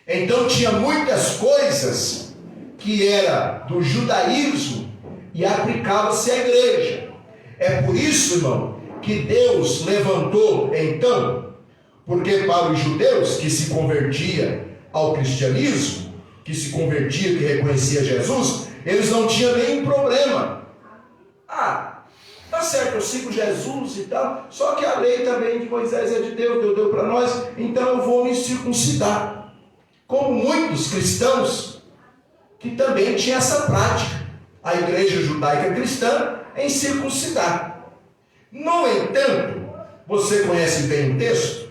Então tinha muitas coisas que era do judaísmo e aplicava-se à igreja. É por isso, irmão, que Deus levantou então, porque para os judeus que se convertia ao cristianismo, que se convertia, que reconhecia Jesus, eles não tinham nenhum problema. Tá certo, eu sigo Jesus e tal, só que a lei também de Moisés é de Deus, Deus deu para nós, então eu vou me circuncidar. Como muitos cristãos que também tinham essa prática, a igreja judaica cristã, em circuncidar. No entanto, você conhece bem o texto,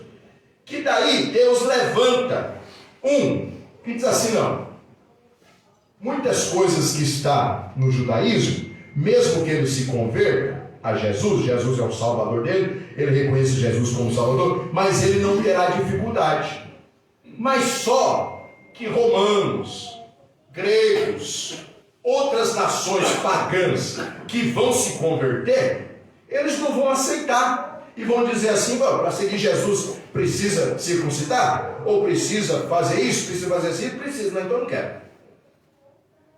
que daí Deus levanta que diz assim, não, muitas coisas que está no judaísmo, mesmo que ele se converta a Jesus, Jesus é o Salvador dele, ele reconhece Jesus como Salvador, mas ele não terá dificuldade. Mas só que romanos, gregos, outras nações pagãs que vão se converter, eles não vão aceitar e vão dizer assim, para seguir Jesus precisa circuncidar? Ou precisa fazer isso, precisa fazer assim? Precisa, mas então eu não quero.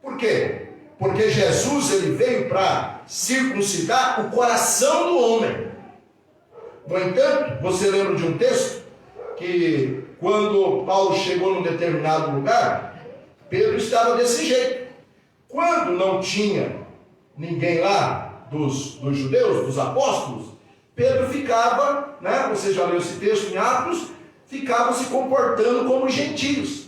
Por quê? Porque Jesus ele veio para circuncidar o coração do homem. No entanto, você lembra de um texto que quando Paulo chegou num determinado lugar, Pedro estava desse jeito. Quando não tinha ninguém lá dos judeus, dos apóstolos, Pedro ficava, você já leu esse texto em Atos, ficava se comportando como gentios.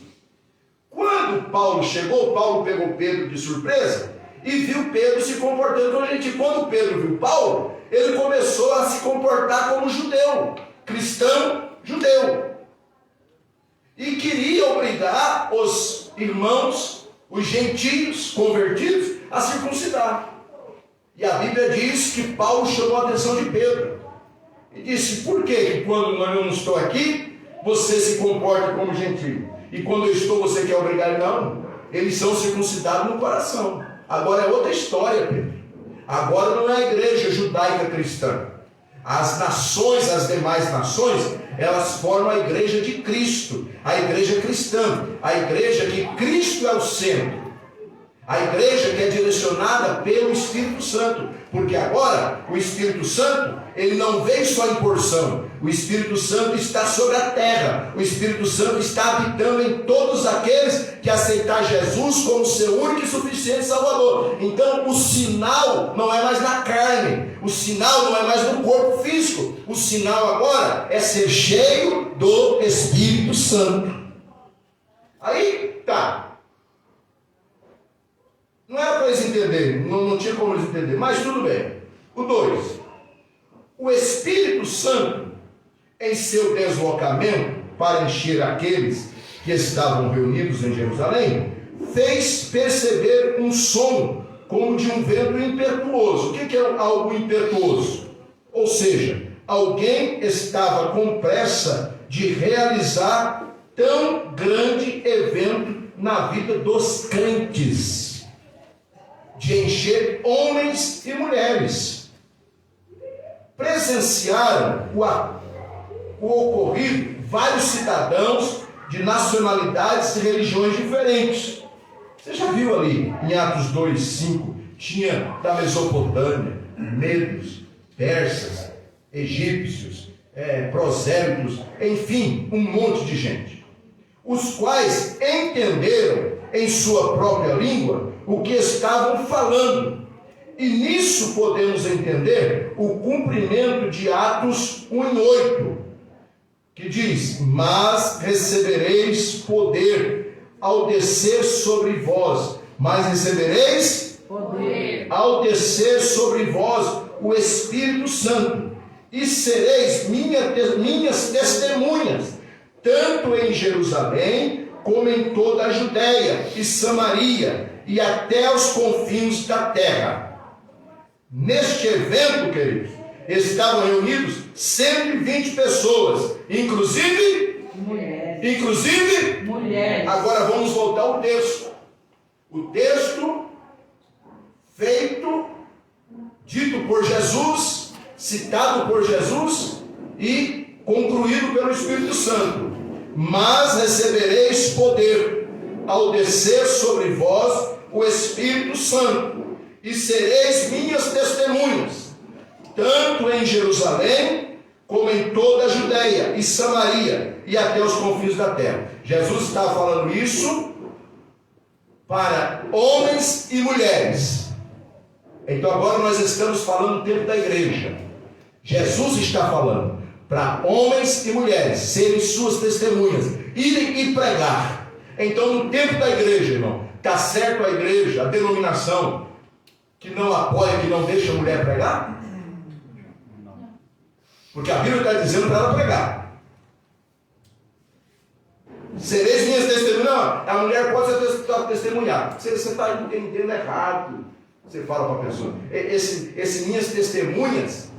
Quando Paulo chegou, Paulo pegou Pedro de surpresa e viu Pedro se comportando como gentio. Quando Pedro viu Paulo, ele começou a se comportar como judeu, cristão judeu. E queria obrigar os irmãos, os gentios convertidos, a circuncidar. E a Bíblia diz que Paulo chamou a atenção de Pedro. E disse, por que quando eu não estou aqui, você se comporta como gentio? E quando eu estou, você quer obrigar ele? Não. Eles são circuncidados no coração. Agora é outra história, Pedro. Agora não é a igreja judaica cristã. As nações, as demais nações, elas formam a igreja de Cristo, a igreja cristã, a igreja que Cristo é o centro. A igreja que é direcionada pelo Espírito Santo, porque agora o Espírito Santo, ele não veio só em porção, o Espírito Santo está sobre a terra, o Espírito Santo está habitando em todos aqueles que aceitar Jesus como seu único e suficiente Salvador. Então o sinal não é mais na carne, o sinal não é mais no corpo físico, o sinal agora é ser cheio do Espírito Santo. Aí tá. Não era para eles entenderem, não tinha como eles entenderem, mas tudo bem. O 2. O Espírito Santo, em seu deslocamento para encher aqueles que estavam reunidos em Jerusalém, fez perceber um som como de um vento impetuoso. O que é algo impetuoso? Ou seja, alguém estava com pressa de realizar tão grande evento na vida dos crentes, de encher homens e mulheres. Presenciaram o ocorrido vários cidadãos de nacionalidades e religiões diferentes. Você já viu ali em Atos 2:5, tinha da Mesopotâmia, medos, persas, egípcios, prosélitos, enfim, um monte de gente, os quais entenderam em sua própria língua o que estavam falando. E nisso podemos entender o cumprimento de Atos 1:8, que diz, mas recebereis poder ao descer sobre vós, mas recebereis poder ao descer sobre vós o Espírito Santo, e sereis minhas testemunhas, tanto em Jerusalém, como em toda a Judéia e Samaria, e até os confins da terra. Neste evento, queridos, estavam reunidos 120 pessoas, inclusive mulheres. Agora vamos voltar ao texto. O texto feito, dito por Jesus, citado por Jesus e concluído pelo Espírito Santo. Mas recebereis poder ao descer sobre vós o Espírito Santo, e sereis minhas testemunhas, tanto em Jerusalém, como em toda a Judéia e Samaria, e até os confins da terra. Jesus está falando isso para homens e mulheres. Então agora nós estamos falando do tempo da igreja. Jesus está falando para homens e mulheres serem suas testemunhas, irem e pregar. Então no tempo da igreja, irmão, está certo a igreja, a denominação, que não apoia, que não deixa a mulher pregar? Porque a Bíblia está dizendo para ela pregar. Sereis minhas testemunhas. Não, a mulher pode ser testemunhar. Você está entendendo errado. Você fala para a pessoa. Esse minhas testemunhas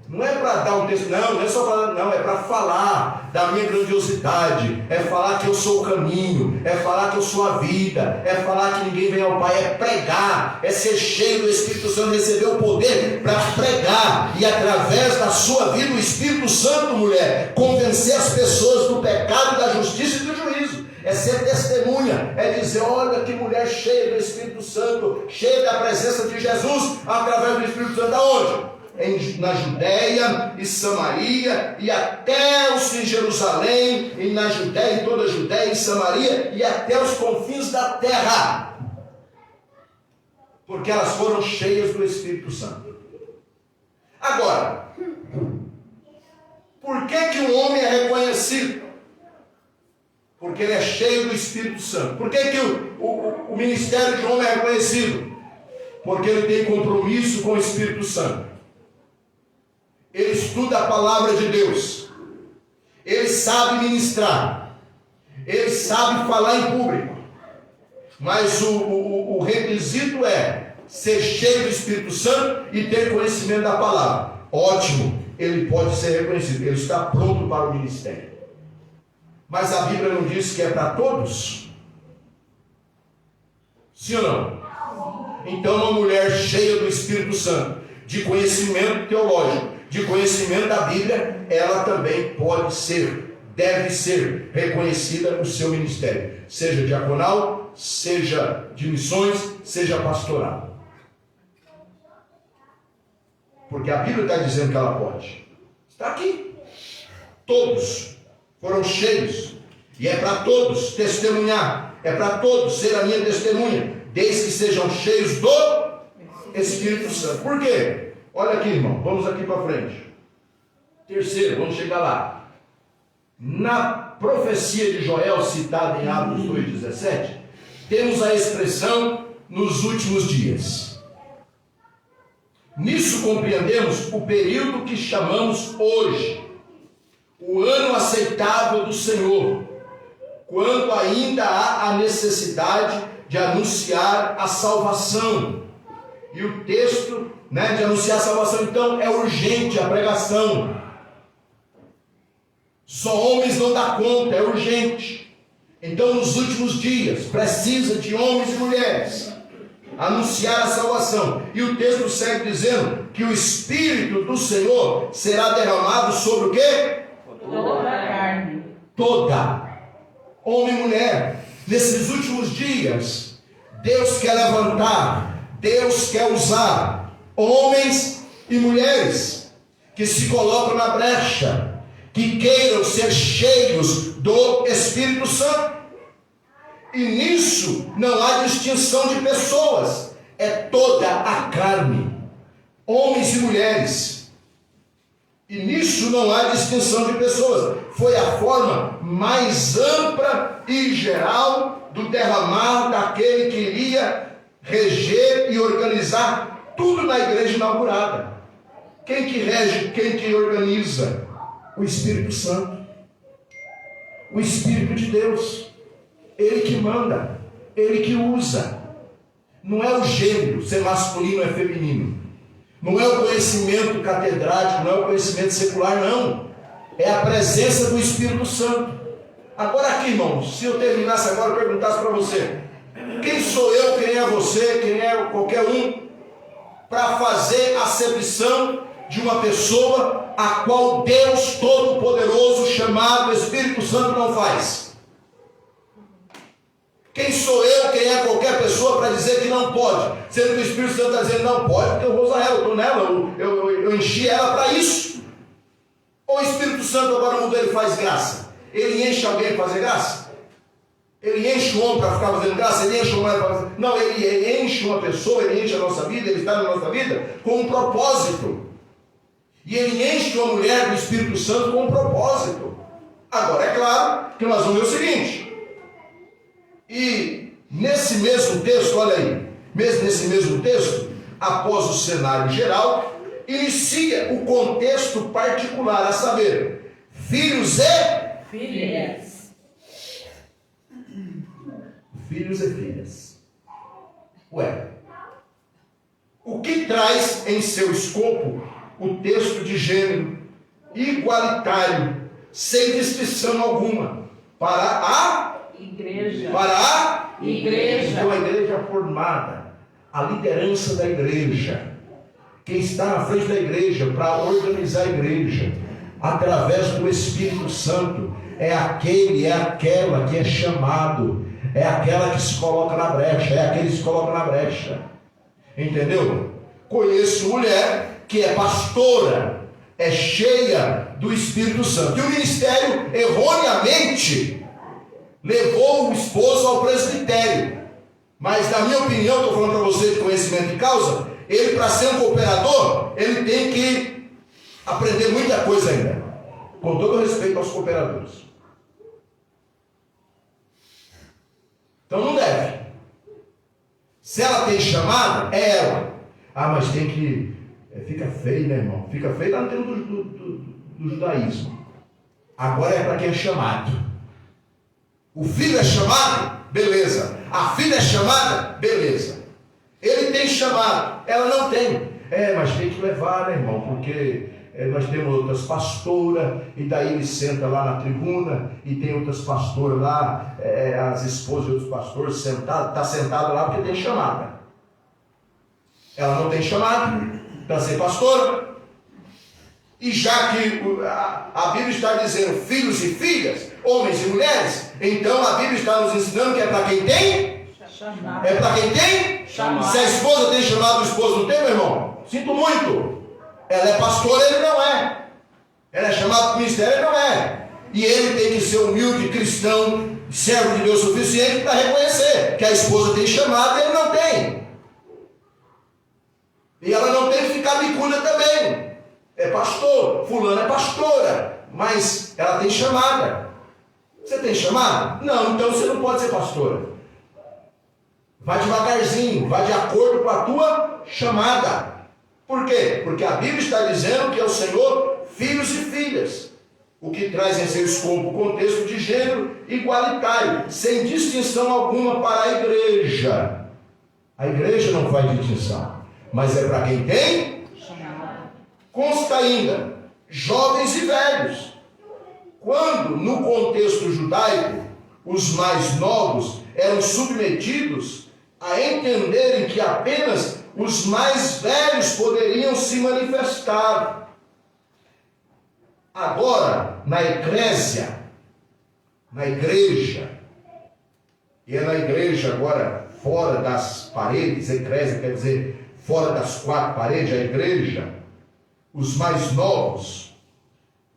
não é para dar um testemunho, não é só para, não, é para falar da minha grandiosidade, é falar que eu sou o caminho, é falar que eu sou a vida, é falar que ninguém vem ao Pai, é pregar, é ser cheio do Espírito Santo, receber o poder para pregar, e através da sua vida o Espírito Santo, mulher, convencer as pessoas do pecado, da justiça e do juízo. É ser testemunha, é dizer, olha que mulher cheia do Espírito Santo, cheia da presença de Jesus, através do Espírito Santo. Aonde? Na Judéia e Samaria, e até os em Jerusalém, e na Judéia, em toda a Judéia e Samaria, e até os confins da terra, porque elas foram cheias do Espírito Santo. Agora, por que um homem é reconhecido? Porque ele é cheio do Espírito Santo. Por que o ministério de um homem é reconhecido? Porque ele tem compromisso com o Espírito Santo. Ele estuda a palavra de Deus, ele sabe ministrar, ele sabe falar em público, mas o requisito é ser cheio do Espírito Santo e ter conhecimento da palavra. Ótimo, ele pode ser reconhecido, ele está pronto para o ministério. Mas a Bíblia não diz que é para todos? Sim ou não? Então uma mulher cheia do Espírito Santo, de conhecimento teológico, de conhecimento da Bíblia, ela também pode ser, deve ser reconhecida no seu ministério, seja diaconal, seja de missões, seja pastoral. Porque a Bíblia está dizendo que ela pode. Está aqui. Todos foram cheios, e é para todos testemunhar, é para todos ser a minha testemunha, desde que sejam cheios do Espírito Santo. Por quê? Olha aqui, irmão, vamos aqui para frente. Terceiro, vamos chegar lá. Na profecia de Joel, citada em Atos 2,17, temos a expressão nos últimos dias. Nisso compreendemos o período que chamamos hoje, o ano aceitável do Senhor, quando ainda há a necessidade de anunciar a salvação. E o texto, de anunciar a salvação, então, é urgente a pregação. Só homens não dá conta, é urgente. Então, nos últimos dias, precisa de homens e mulheres anunciar a salvação. E o texto segue dizendo que o Espírito do Senhor será derramado sobre o quê? Toda a carne. Toda. Homem e mulher. Nesses últimos dias, Deus quer levantar, Deus quer usar homens e mulheres que se colocam na brecha, que queiram ser cheios do Espírito Santo. E nisso não há distinção de pessoas, é toda a carne, homens e mulheres. E nisso não há distinção de pessoas. Foi a forma mais ampla e geral do derramar daquele que iria reger e organizar tudo na igreja inaugurada. Quem que rege, quem que organiza? O Espírito Santo. O Espírito de Deus. Ele que manda, ele que usa. Não é o gênero, ser masculino ou é feminino. Não é o conhecimento catedrático, não é o conhecimento secular, não. É a presença do Espírito Santo. Agora aqui, irmãos, se eu terminasse agora e perguntasse para você, quem sou eu, quem é você, quem é qualquer um, para fazer a acepção de uma pessoa a qual Deus Todo-Poderoso, chamado Espírito Santo, não faz? Quem sou eu, quem é qualquer pessoa para dizer que não pode? Sendo que o Espírito Santo está dizendo não pode, porque eu vou usar ela, eu estou nela, eu enchi ela para isso. Ou o Espírito Santo agora mudou, ele faz graça? Ele enche alguém para fazer graça? Ele enche o homem para ficar fazendo graça, ele enche o homem para fazer... Não, ele enche uma pessoa, ele enche a nossa vida, ele está na nossa vida com um propósito. E ele enche uma mulher do Espírito Santo com um propósito. Agora, é claro que nós vamos ver o seguinte. E nesse mesmo texto, olha aí, nesse mesmo texto, após o cenário geral, inicia o contexto particular, a saber, filhos e Filhas. filhos e filhas. Ué, o que traz em seu escopo o texto de gênero igualitário, sem distinção alguma, para a Igreja. igreja? Então a igreja formada, a liderança da igreja, quem está na frente da igreja para organizar a igreja, através do Espírito Santo, é aquele, é aquela que é chamado, é aquela que se coloca na brecha, é aquele que se coloca na brecha. Entendeu? Conheço mulher que é pastora, é cheia do Espírito Santo. E o ministério, erroneamente, levou o esposo ao presbitério. Mas, na minha opinião, estou falando para você de conhecimento de causa, ele, para ser um cooperador, ele tem que aprender muita coisa ainda. Com todo respeito aos cooperadores. Então não deve. Se ela tem chamada, é ela. Ah, mas tem que... Fica feio, né, irmão? Fica feio lá no tempo do judaísmo. Agora é para quem é chamado. O filho é chamado? Beleza. A filha é chamada? Beleza. Ele tem chamado, ela não tem. Mas tem que levar, né, irmão? Porque nós temos outras pastoras, e daí ele senta lá na tribuna, e tem outras pastoras lá, as esposas de outros pastores sentadas, está sentada lá porque tem chamada. Ela não tem chamado para ser pastora. E já que a Bíblia está dizendo filhos e filhas, homens e mulheres, então a Bíblia está nos ensinando que é para quem tem? Chamado. É para quem tem? Chamado. Se a esposa tem chamado, o esposo não tem, meu irmão? Sinto muito. Ela é pastora, ele não é. Ela é chamada para o ministério, ele não é. E ele tem que ser humilde, cristão, servo de Deus suficiente para reconhecer que a esposa tem chamado e ele não tem. E ela não tem que ficar bicuda também. É pastor, fulano é pastora, mas ela tem chamada. Você tem chamada? Não, então você não pode ser pastora. Vai devagarzinho, vai de acordo com a tua chamada. Por quê? Porque a Bíblia está dizendo que é o Senhor, filhos e filhas. O que traz em seu escopo o contexto de gênero igualitário, sem distinção alguma para a igreja. A igreja não faz distinção, mas é para quem tem? Consta ainda, jovens e velhos. Quando, no contexto judaico, os mais novos eram submetidos a entenderem que apenas os mais velhos poderiam se manifestar. Agora, na eclésia, na igreja, e é na igreja agora, fora das paredes, eclésia quer dizer fora das quatro paredes, a igreja, os mais novos,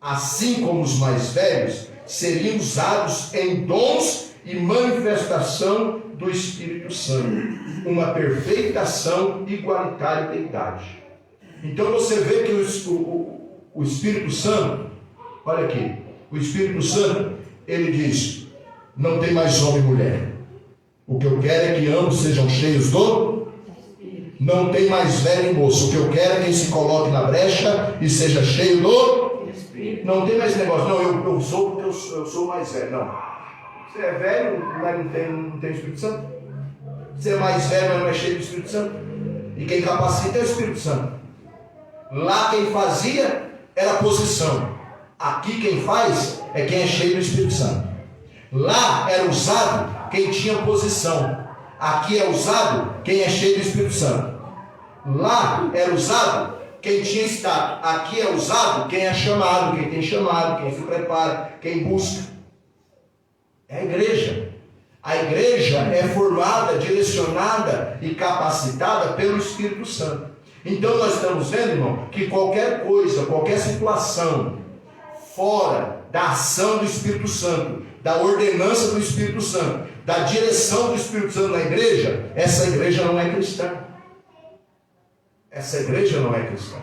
assim como os mais velhos, seriam usados em dons e manifestação do Espírito Santo, uma perfeita ação igualitária da idade. Então você vê que o Espírito Santo, olha aqui, o Espírito Santo, ele diz, não tem mais homem e mulher. O que eu quero é que ambos sejam cheios do... Não tem mais velho e moço. O que eu quero é que se coloque na brecha e seja cheio do... Não tem mais negócio. Não, eu sou porque eu sou mais velho. Não. Você é velho, mas não tem Espírito Santo. Você é mais velho, mas não é cheio do Espírito Santo. E quem capacita é o Espírito Santo. Lá quem fazia era posição. Aqui quem faz é quem é cheio do Espírito Santo. Lá era usado quem tinha posição. Aqui é usado quem é cheio do Espírito Santo. Lá era usado quem tinha estado. Aqui é usado quem é chamado, quem tem chamado, quem se prepara, quem busca. É a igreja. A igreja é formada, direcionada e capacitada pelo Espírito Santo. Então nós estamos vendo, irmão, que qualquer coisa, qualquer situação fora da ação do Espírito Santo, da ordenança do Espírito Santo, da direção do Espírito Santo na igreja, essa igreja não é cristã. Essa igreja não é cristã.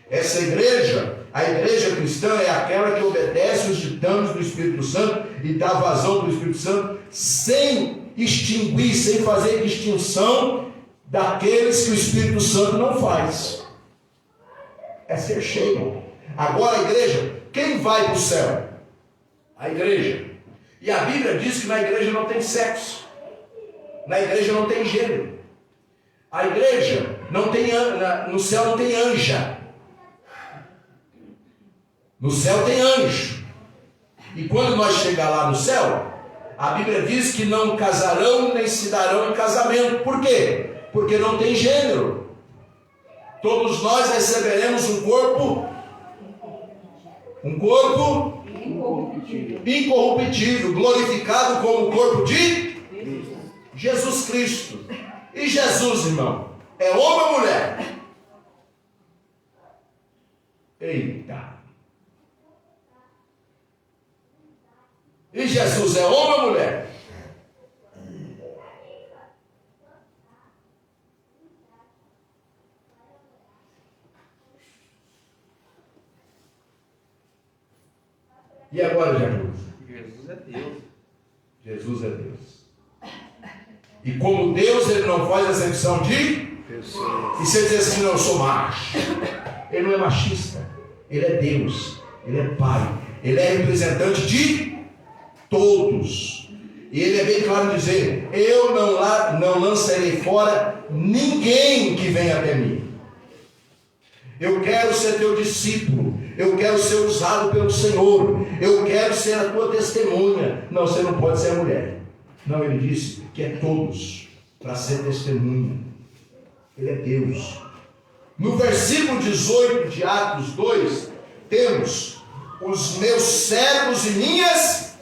Essa igreja, a igreja cristã é aquela que obedece os ditames do Espírito Santo e dá vazão do Espírito Santo sem extinguir, sem fazer distinção daqueles que o Espírito Santo não faz. É ser cheio. Agora a igreja, quem vai para o céu? A igreja. E a Bíblia diz que na igreja não tem sexo. Na igreja não tem gênero. A igreja não tem, no céu não tem anja. No céu tem anjo. E quando nós chegar lá no céu, a Bíblia diz que não casarão nem se darão em casamento. Por quê? Porque não tem gênero. Todos nós receberemos um corpo incorruptível, glorificado como o corpo de Jesus Cristo. E Jesus, irmão, é homem ou mulher? Eita! E Jesus é homem ou mulher? E agora, Jesus? Jesus é Deus. Jesus é Deus. E como Deus, ele não faz acepção de pessoas. E se ele diz assim, não, eu sou macho. Ele não é machista. Ele é Deus. Ele é Pai. Ele é representante de todos. E ele é bem claro em dizer, eu não lançarei fora ninguém que venha até mim. Eu quero ser teu discípulo. Eu quero ser usado pelo Senhor. Eu quero ser a tua testemunha. Não, você não pode ser a mulher. Não, ele disse que é todos para ser testemunha. Ele é Deus. No versículo 18 de Atos 2, temos os meus servos e minhas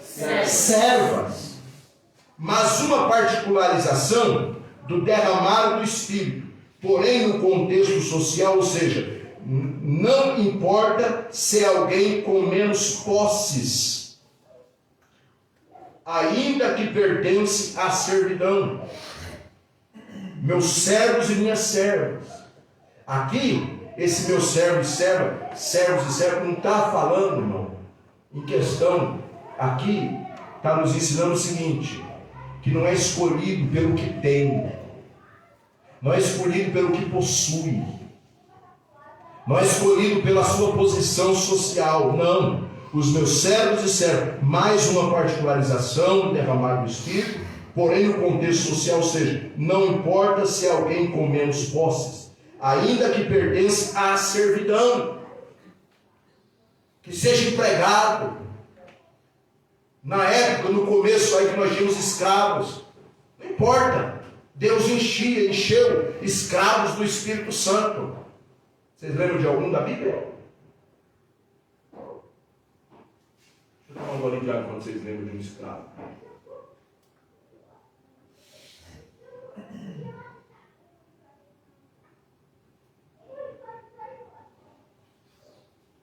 servas. Mas uma particularização do derramar do Espírito. Porém, no contexto social, ou seja, não importa se é alguém com menos posses, ainda que pertence à servidão. Meus servos e minhas servas. Aqui, esse meu servo e serva, servos e servas, não está falando, irmão, em questão. Aqui está nos ensinando o seguinte, que não é escolhido pelo que tem, não é escolhido pelo que possui, não é escolhido pela sua posição social, não. Os meus servos e servas, mais uma particularização, derramar do Espírito, porém no contexto social, ou seja, não importa se é alguém com menos posses, ainda que pertence à servidão, que seja empregado. Na época, no começo aí que nós tínhamos escravos, não importa, Deus encheu escravos do Espírito Santo. Vocês lembram de algum da Bíblia? Deixa eu tomar um golinho de água quando vocês lembram de um escravo.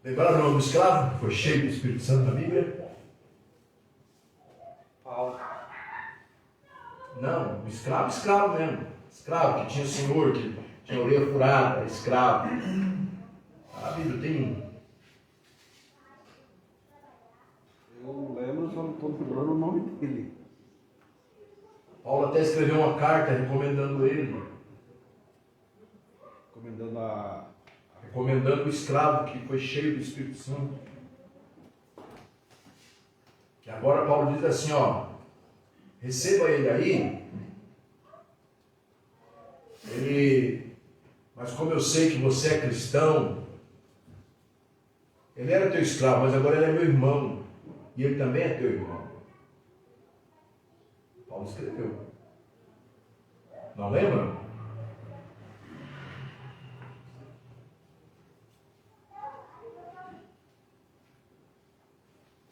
Lembraram o nome do escravo? Foi cheio do Espírito Santo na Bíblia? Paulo. Não, o escravo mesmo. Escravo que tinha senhor, que tinha orelha furada, escravo. A Bíblia tem. Eu lembro, só não estou lembrando o nome dele. Paulo até escreveu uma carta recomendando ele. Recomendando o escravo que foi cheio do Espírito Santo. Que agora Paulo diz assim, ó. Receba ele aí. Mas como eu sei que você é cristão, ele era teu escravo, mas agora ele é meu irmão. E ele também é teu irmão. Paulo escreveu. Não lembra?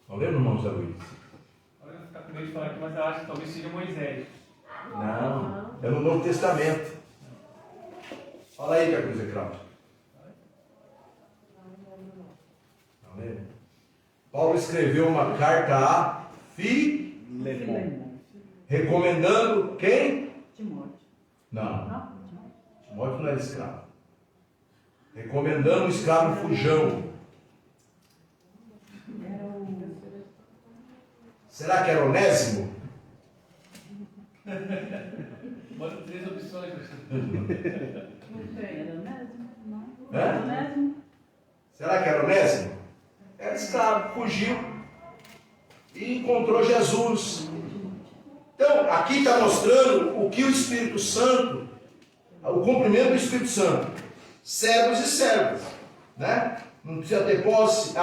Não lembra, irmão José Luiz? Olha, você está com medo de falar aqui, mas eu acho que talvez seja Moisés. Não, é no Novo Testamento. Fala aí, que é coisa crente. Não lembra? Paulo escreveu uma carta a Filemon. recomendando quem? Timóteo. Não, Não? Timóteo não era escravo. Recomendando o escravo fujão. Era o... Será que era Onésimo? Bota 3 opções. Não tem. Era Onésimo? Não. É? Onésimo? Será que era Onésimo? Era escravo, fugiu e encontrou Jesus. Então, aqui está mostrando o que o Espírito Santo, o cumprimento do Espírito Santo, servos e servas, né? Não precisa ter posse,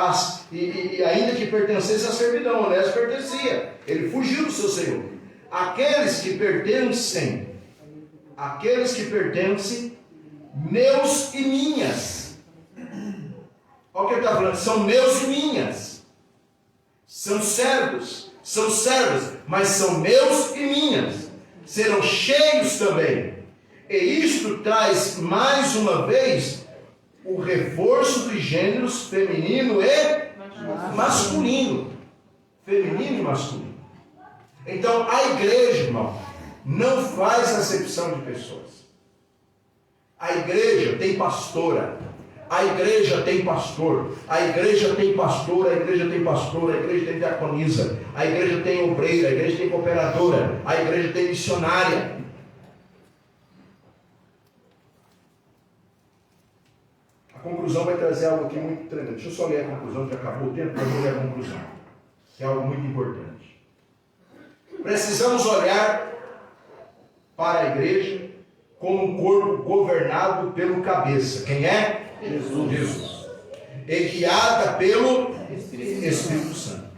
e ainda que pertencesse à servidão, Onésimo pertencia, ele fugiu do seu Senhor. Aqueles que pertencem, meus e minhas. Olha o que ele está falando, são meus e minhas. São servos, são servas, mas são meus e minhas. Serão cheios também. E isto traz mais uma vez o reforço dos gêneros feminino e masculino. Feminino e masculino. Então, a igreja, irmão, não faz acepção de pessoas. A igreja tem pastora, a igreja tem pastor, a igreja tem pastora, a igreja tem pastora, a igreja tem diaconisa, a igreja tem obreira, a igreja tem cooperadora, a igreja tem missionária. A conclusão vai trazer algo aqui muito tremendo. Deixa eu só ler a conclusão, já acabou o tempo, mas eu vou ler a conclusão, que é algo muito importante. Precisamos olhar para a igreja como um corpo governado pelo cabeça. Quem é? Jesus. E guiada pelo Espírito Santo.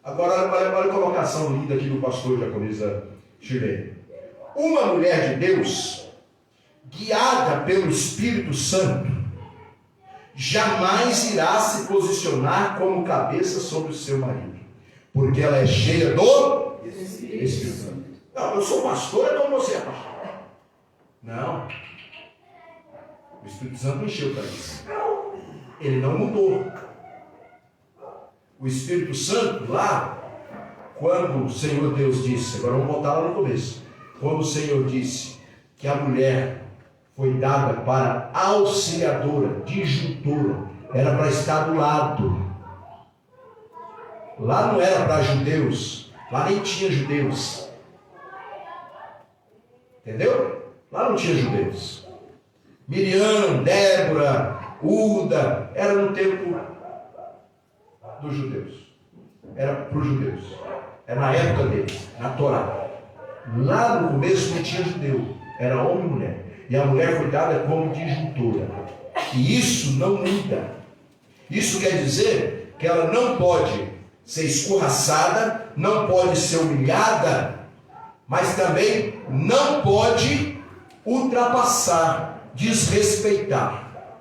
Agora, olha a colocação linda aqui do pastor Jacomisa Chilene. Uma mulher de Deus, guiada pelo Espírito Santo, jamais irá se posicionar como cabeça sobre o seu marido, porque ela é cheia do Espírito Santo. Não, eu sou pastor, então você é pastor. Não. O Espírito Santo encheu para isso. Ele não mudou. O Espírito Santo, lá, quando o Senhor Deus disse, agora vamos voltar lá no começo, quando o Senhor disse que a mulher foi dada para auxiliadora, disjuntora, era para estar do lado. Lá não era para judeus, lá nem tinha judeus. Entendeu? Lá não tinha judeus. Miriam, Débora, Uda, era no tempo dos judeus. Era para os judeus. Era na época deles, na Torá. Lá no começo não tinha judeu. Era homem e mulher. E a mulher foi dada como disjuntora. E isso não muda. Isso quer dizer que ela não pode ser escorraçada, não pode ser humilhada, mas também não pode ultrapassar, desrespeitar.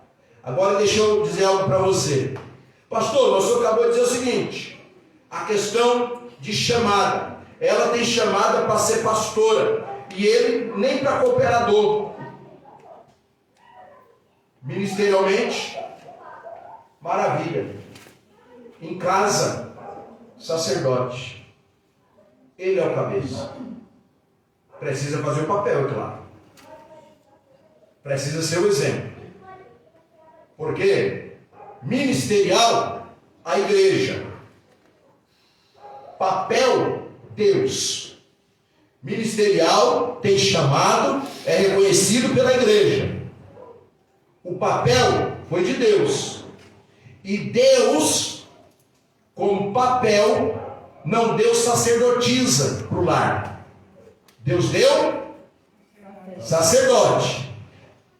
Agora deixa eu dizer algo para você. Pastor, o senhor acabou de dizer o seguinte, a questão de chamada. Ela tem chamada para ser pastora, e ele nem para cooperador. Ministerialmente, maravilha. Em casa, sacerdote. Ele é o cabeça. Precisa fazer o papel, é claro. Precisa ser o exemplo. Porque ministerial, a igreja. Papel, Deus. Ministerial, tem chamado, é reconhecido pela igreja. O papel foi de Deus. E Deus, como papel, não deu sacerdotisa para o lar. Deus deu sacerdote.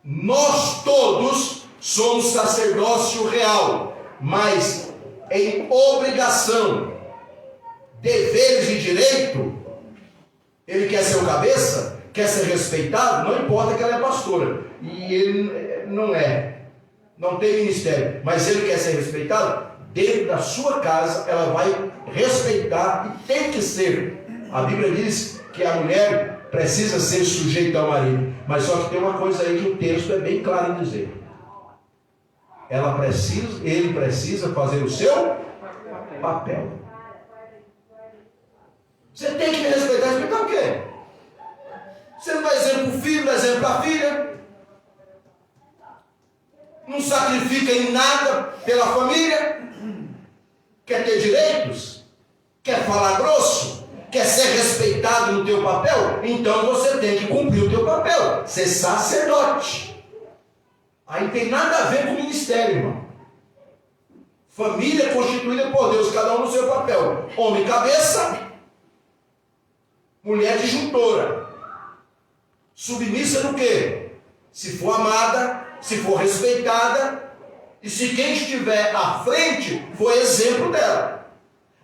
Nós todos somos sacerdócio real, mas em obrigação, deveres e direito. Ele quer ser o cabeça, quer ser respeitado, não importa que ela é pastora. E ele não é, não tem ministério, mas ele quer ser respeitado. Dentro da sua casa, ela vai respeitar e tem que ser. A Bíblia diz que a mulher precisa ser sujeita ao marido, mas só que tem uma coisa aí que o texto é bem claro em dizer. Ele precisa fazer o seu papel. Você tem que me respeitar. Respeitar o quê? Você não dá exemplo para o filho, não dá exemplo para a filha. Não sacrifica em nada pela família. Quer ter direitos? Quer falar grosso? Quer ser respeitado no teu papel? Então você tem que cumprir o teu papel. Ser sacerdote. Aí não tem nada a ver com o ministério, irmão. Família constituída por Deus, cada um no seu papel. Homem cabeça, mulher disjuntora. Submissa no quê? Se for amada, se for respeitada, e se quem estiver à frente for exemplo dela.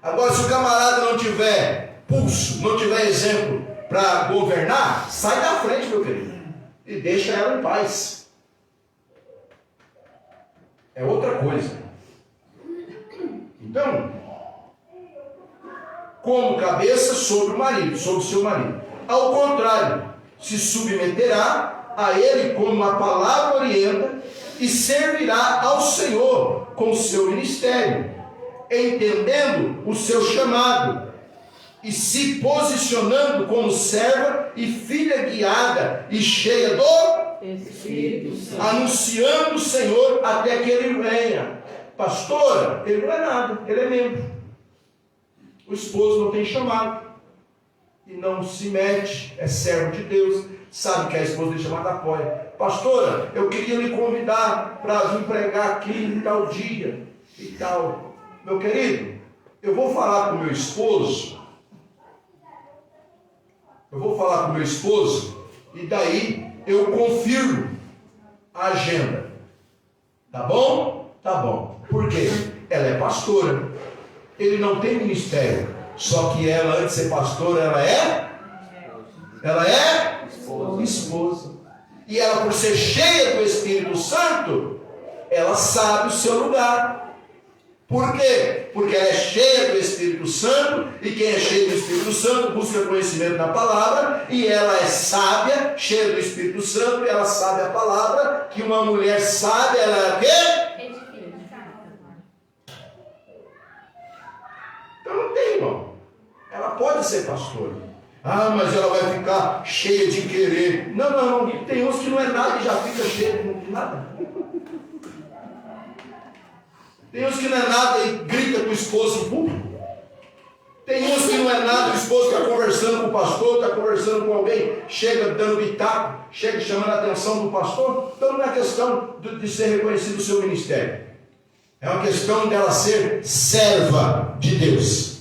Agora, se o camarada não tiver pulso, não tiver exemplo para governar, sai da frente, meu querido, e deixa ela em paz. É outra coisa. Então, como cabeça sobre o marido, sobre o seu marido. Ao contrário, se submeterá a ele como a palavra orienta e servirá ao Senhor com o seu ministério, entendendo o seu chamado e se posicionando como serva e filha guiada e cheia do Espírito Santo. anunciando o Senhor até que ele venha. Pastora, ele não é nada, ele é membro. O esposo não tem chamado e não se mete, é servo de Deus, sabe que a esposa tem chamado, apoia. Pastora, eu queria lhe convidar para vir pregar aqui em tal dia e tal. Meu querido, eu vou falar com meu esposo, e daí eu confirmo a agenda. Tá bom? Tá bom. Por quê? Ela é pastora. Ele não tem ministério. Só que ela, antes de ser pastora, ela é esposa. E ela, por ser cheia do Espírito Santo, ela sabe o seu lugar. Por quê? Porque ela é cheia do Espírito Santo, e quem é cheio do Espírito Santo busca conhecimento na palavra, e ela é sábia, cheia do Espírito Santo, e ela sabe a palavra, que uma mulher sábia, ela é o quê? Então não tem, irmão. Ela pode ser pastora. Ah, mas ela vai ficar cheia de querer. Não. Tem uns que não é nada e já fica cheio de nada. Tem uns que não é nada e grita com o esposo em público. Tem uns que não é nada, o esposo está conversando com o pastor, está conversando com alguém, chega dando pitaco, chega chamando a atenção do pastor. Então não é questão de ser reconhecido o seu ministério. É uma questão dela ser serva de Deus.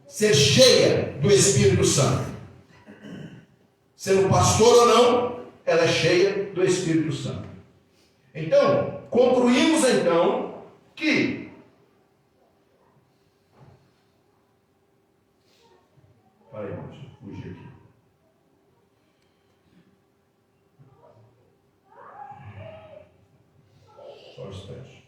Ser cheia do Espírito Santo. Sendo pastor ou não, ela é cheia do Espírito Santo. Então, concluímos então que Peraí, deixa eu fugir aqui. Só os testes.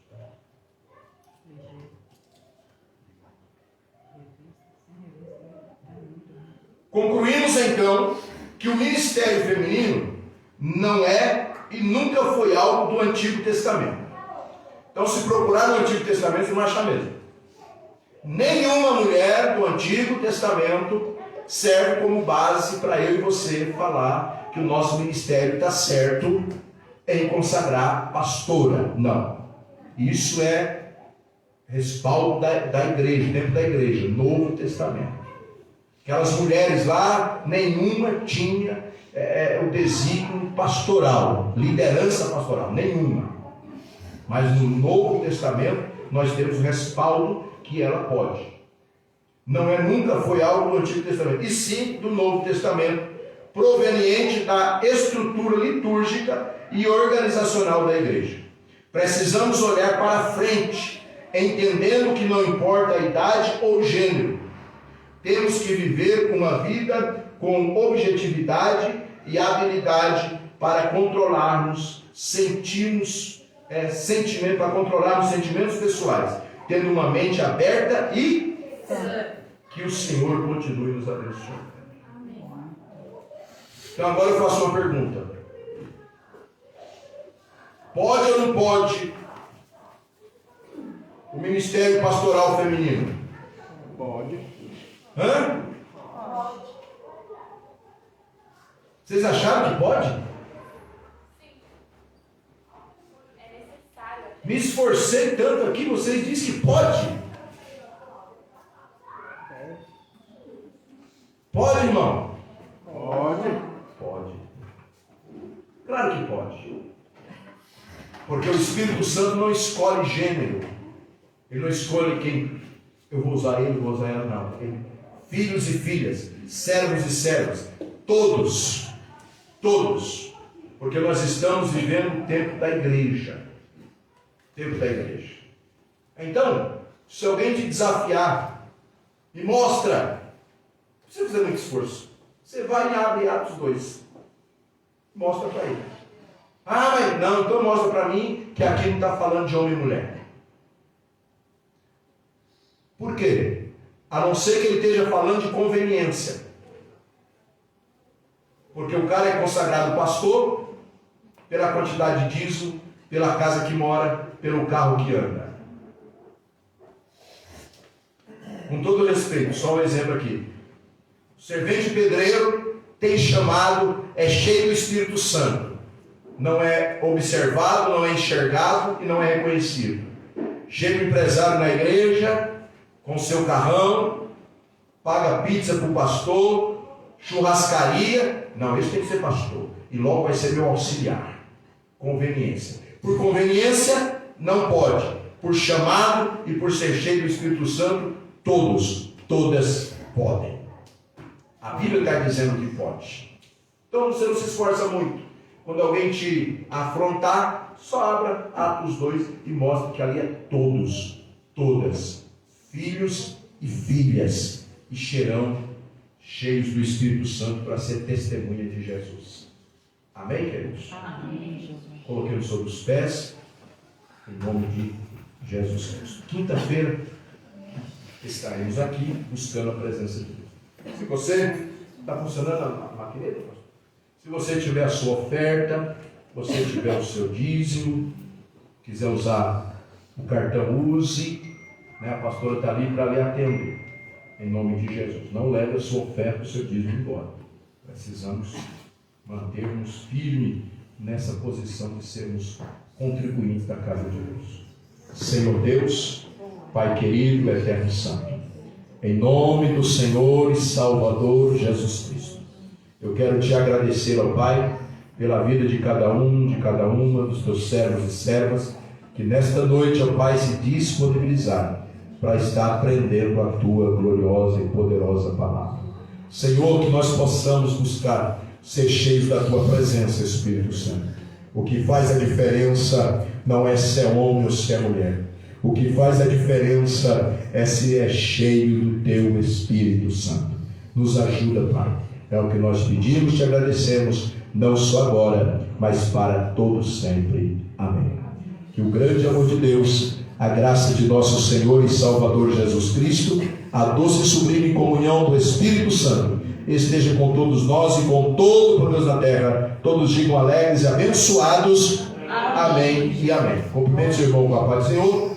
Concluímos então que o ministério feminino não é e nunca foi algo do Antigo Testamento. Então, se procurar no Antigo Testamento, você não acha mesmo. Nenhuma mulher do Antigo Testamento serve como base para eu e você falar que o nosso ministério está certo em consagrar pastora. Não. Isso é respaldo da igreja, dentro da igreja, Novo Testamento. Aquelas mulheres lá, nenhuma tinha o desígnio pastoral, liderança pastoral, nenhuma. Mas no Novo Testamento nós temos respaldo que ela pode. Nunca foi algo do Antigo Testamento, e sim do Novo Testamento, proveniente da estrutura litúrgica e organizacional da igreja. Precisamos olhar para frente, entendendo que não importa a idade ou gênero. Temos que viver uma vida com objetividade e habilidade para controlarmos sentimentos pessoais, tendo uma mente aberta e que o Senhor continue nos abençoando. Então agora eu faço uma pergunta. Pode ou não pode o ministério pastoral feminino? Pode. Hã? Vocês acharam que pode? Sim. É necessário. Me esforcei tanto aqui, vocês dizem que pode. Pode, irmão? Pode. Pode. Claro que pode. Porque o Espírito Santo não escolhe gênero. Ele não escolhe quem eu vou usar ele, vou usar ela, não. Ele, filhos e filhas, servos e servas, todos. Todos. Porque nós estamos vivendo o tempo da igreja. Tempo da igreja. Então, se alguém te desafiar e mostra, não precisa fazer muito esforço. Você vai e abre Atos 2. Mostra para ele. Ah, mas não, então mostra para mim que aqui não está falando de homem e mulher. Por quê? A não ser que ele esteja falando de conveniência. Porque o cara é consagrado pastor pela quantidade de dízimo, pela casa que mora, pelo carro que anda. Com todo respeito, só um exemplo aqui. O servente pedreiro tem chamado, é cheio do Espírito Santo. Não é observado, não é enxergado e não é reconhecido. Chega o empresário na igreja, com seu carrão, paga pizza para o pastor, churrascaria. Não, esse tem que ser pastor. E logo vai ser meu auxiliar. Conveniência. Por conveniência, não pode. Por chamado e por ser cheio do Espírito Santo, todos, todas podem. A Bíblia está dizendo que pode. Então você não se esforça muito. Quando alguém te afrontar, só abra Atos 2 e mostra que ali é todos, todas, filhos e filhas, e serão cheios do Espírito Santo para ser testemunha de Jesus. Amém, queridos? Amém. Coloquemos sobre os pés, em nome de Jesus Cristo. Quinta-feira estaremos aqui buscando a presença de Deus. Se você está funcionando a maquineta, se você tiver a sua oferta, você tiver o seu dízimo, quiser usar o cartão, use, né? A pastora está ali para lhe atender, em nome de Jesus. Não leve a sua oferta, o seu dízimo embora. Precisamos mantermos firme nessa posição de sermos contribuintes da casa de Deus. Senhor Deus, Pai querido, eterno e santo, em nome do Senhor e Salvador Jesus Cristo, eu quero te agradecer, ó Pai, pela vida de cada um, de cada uma dos teus servos e servas, que nesta noite, ó Pai, se disponibilizaram para estar aprendendo a tua gloriosa e poderosa palavra. Senhor, que nós possamos buscar ser cheios da tua presença, Espírito Santo. O que faz a diferença não é se é homem ou se é mulher. O que faz a diferença é se é cheio do teu Espírito Santo. Nos ajuda, Pai. É o que nós pedimos e te agradecemos, não só agora, mas para todos sempre. Amém. Que o grande amor de Deus, a graça de nosso Senhor e Salvador Jesus Cristo, a doce e sublime comunhão do Espírito Santo, esteja com todos nós e com todo o Deus na terra. Todos digam alegres e abençoados. Amém e amém. Cumprimente o irmão com a paz do Senhor.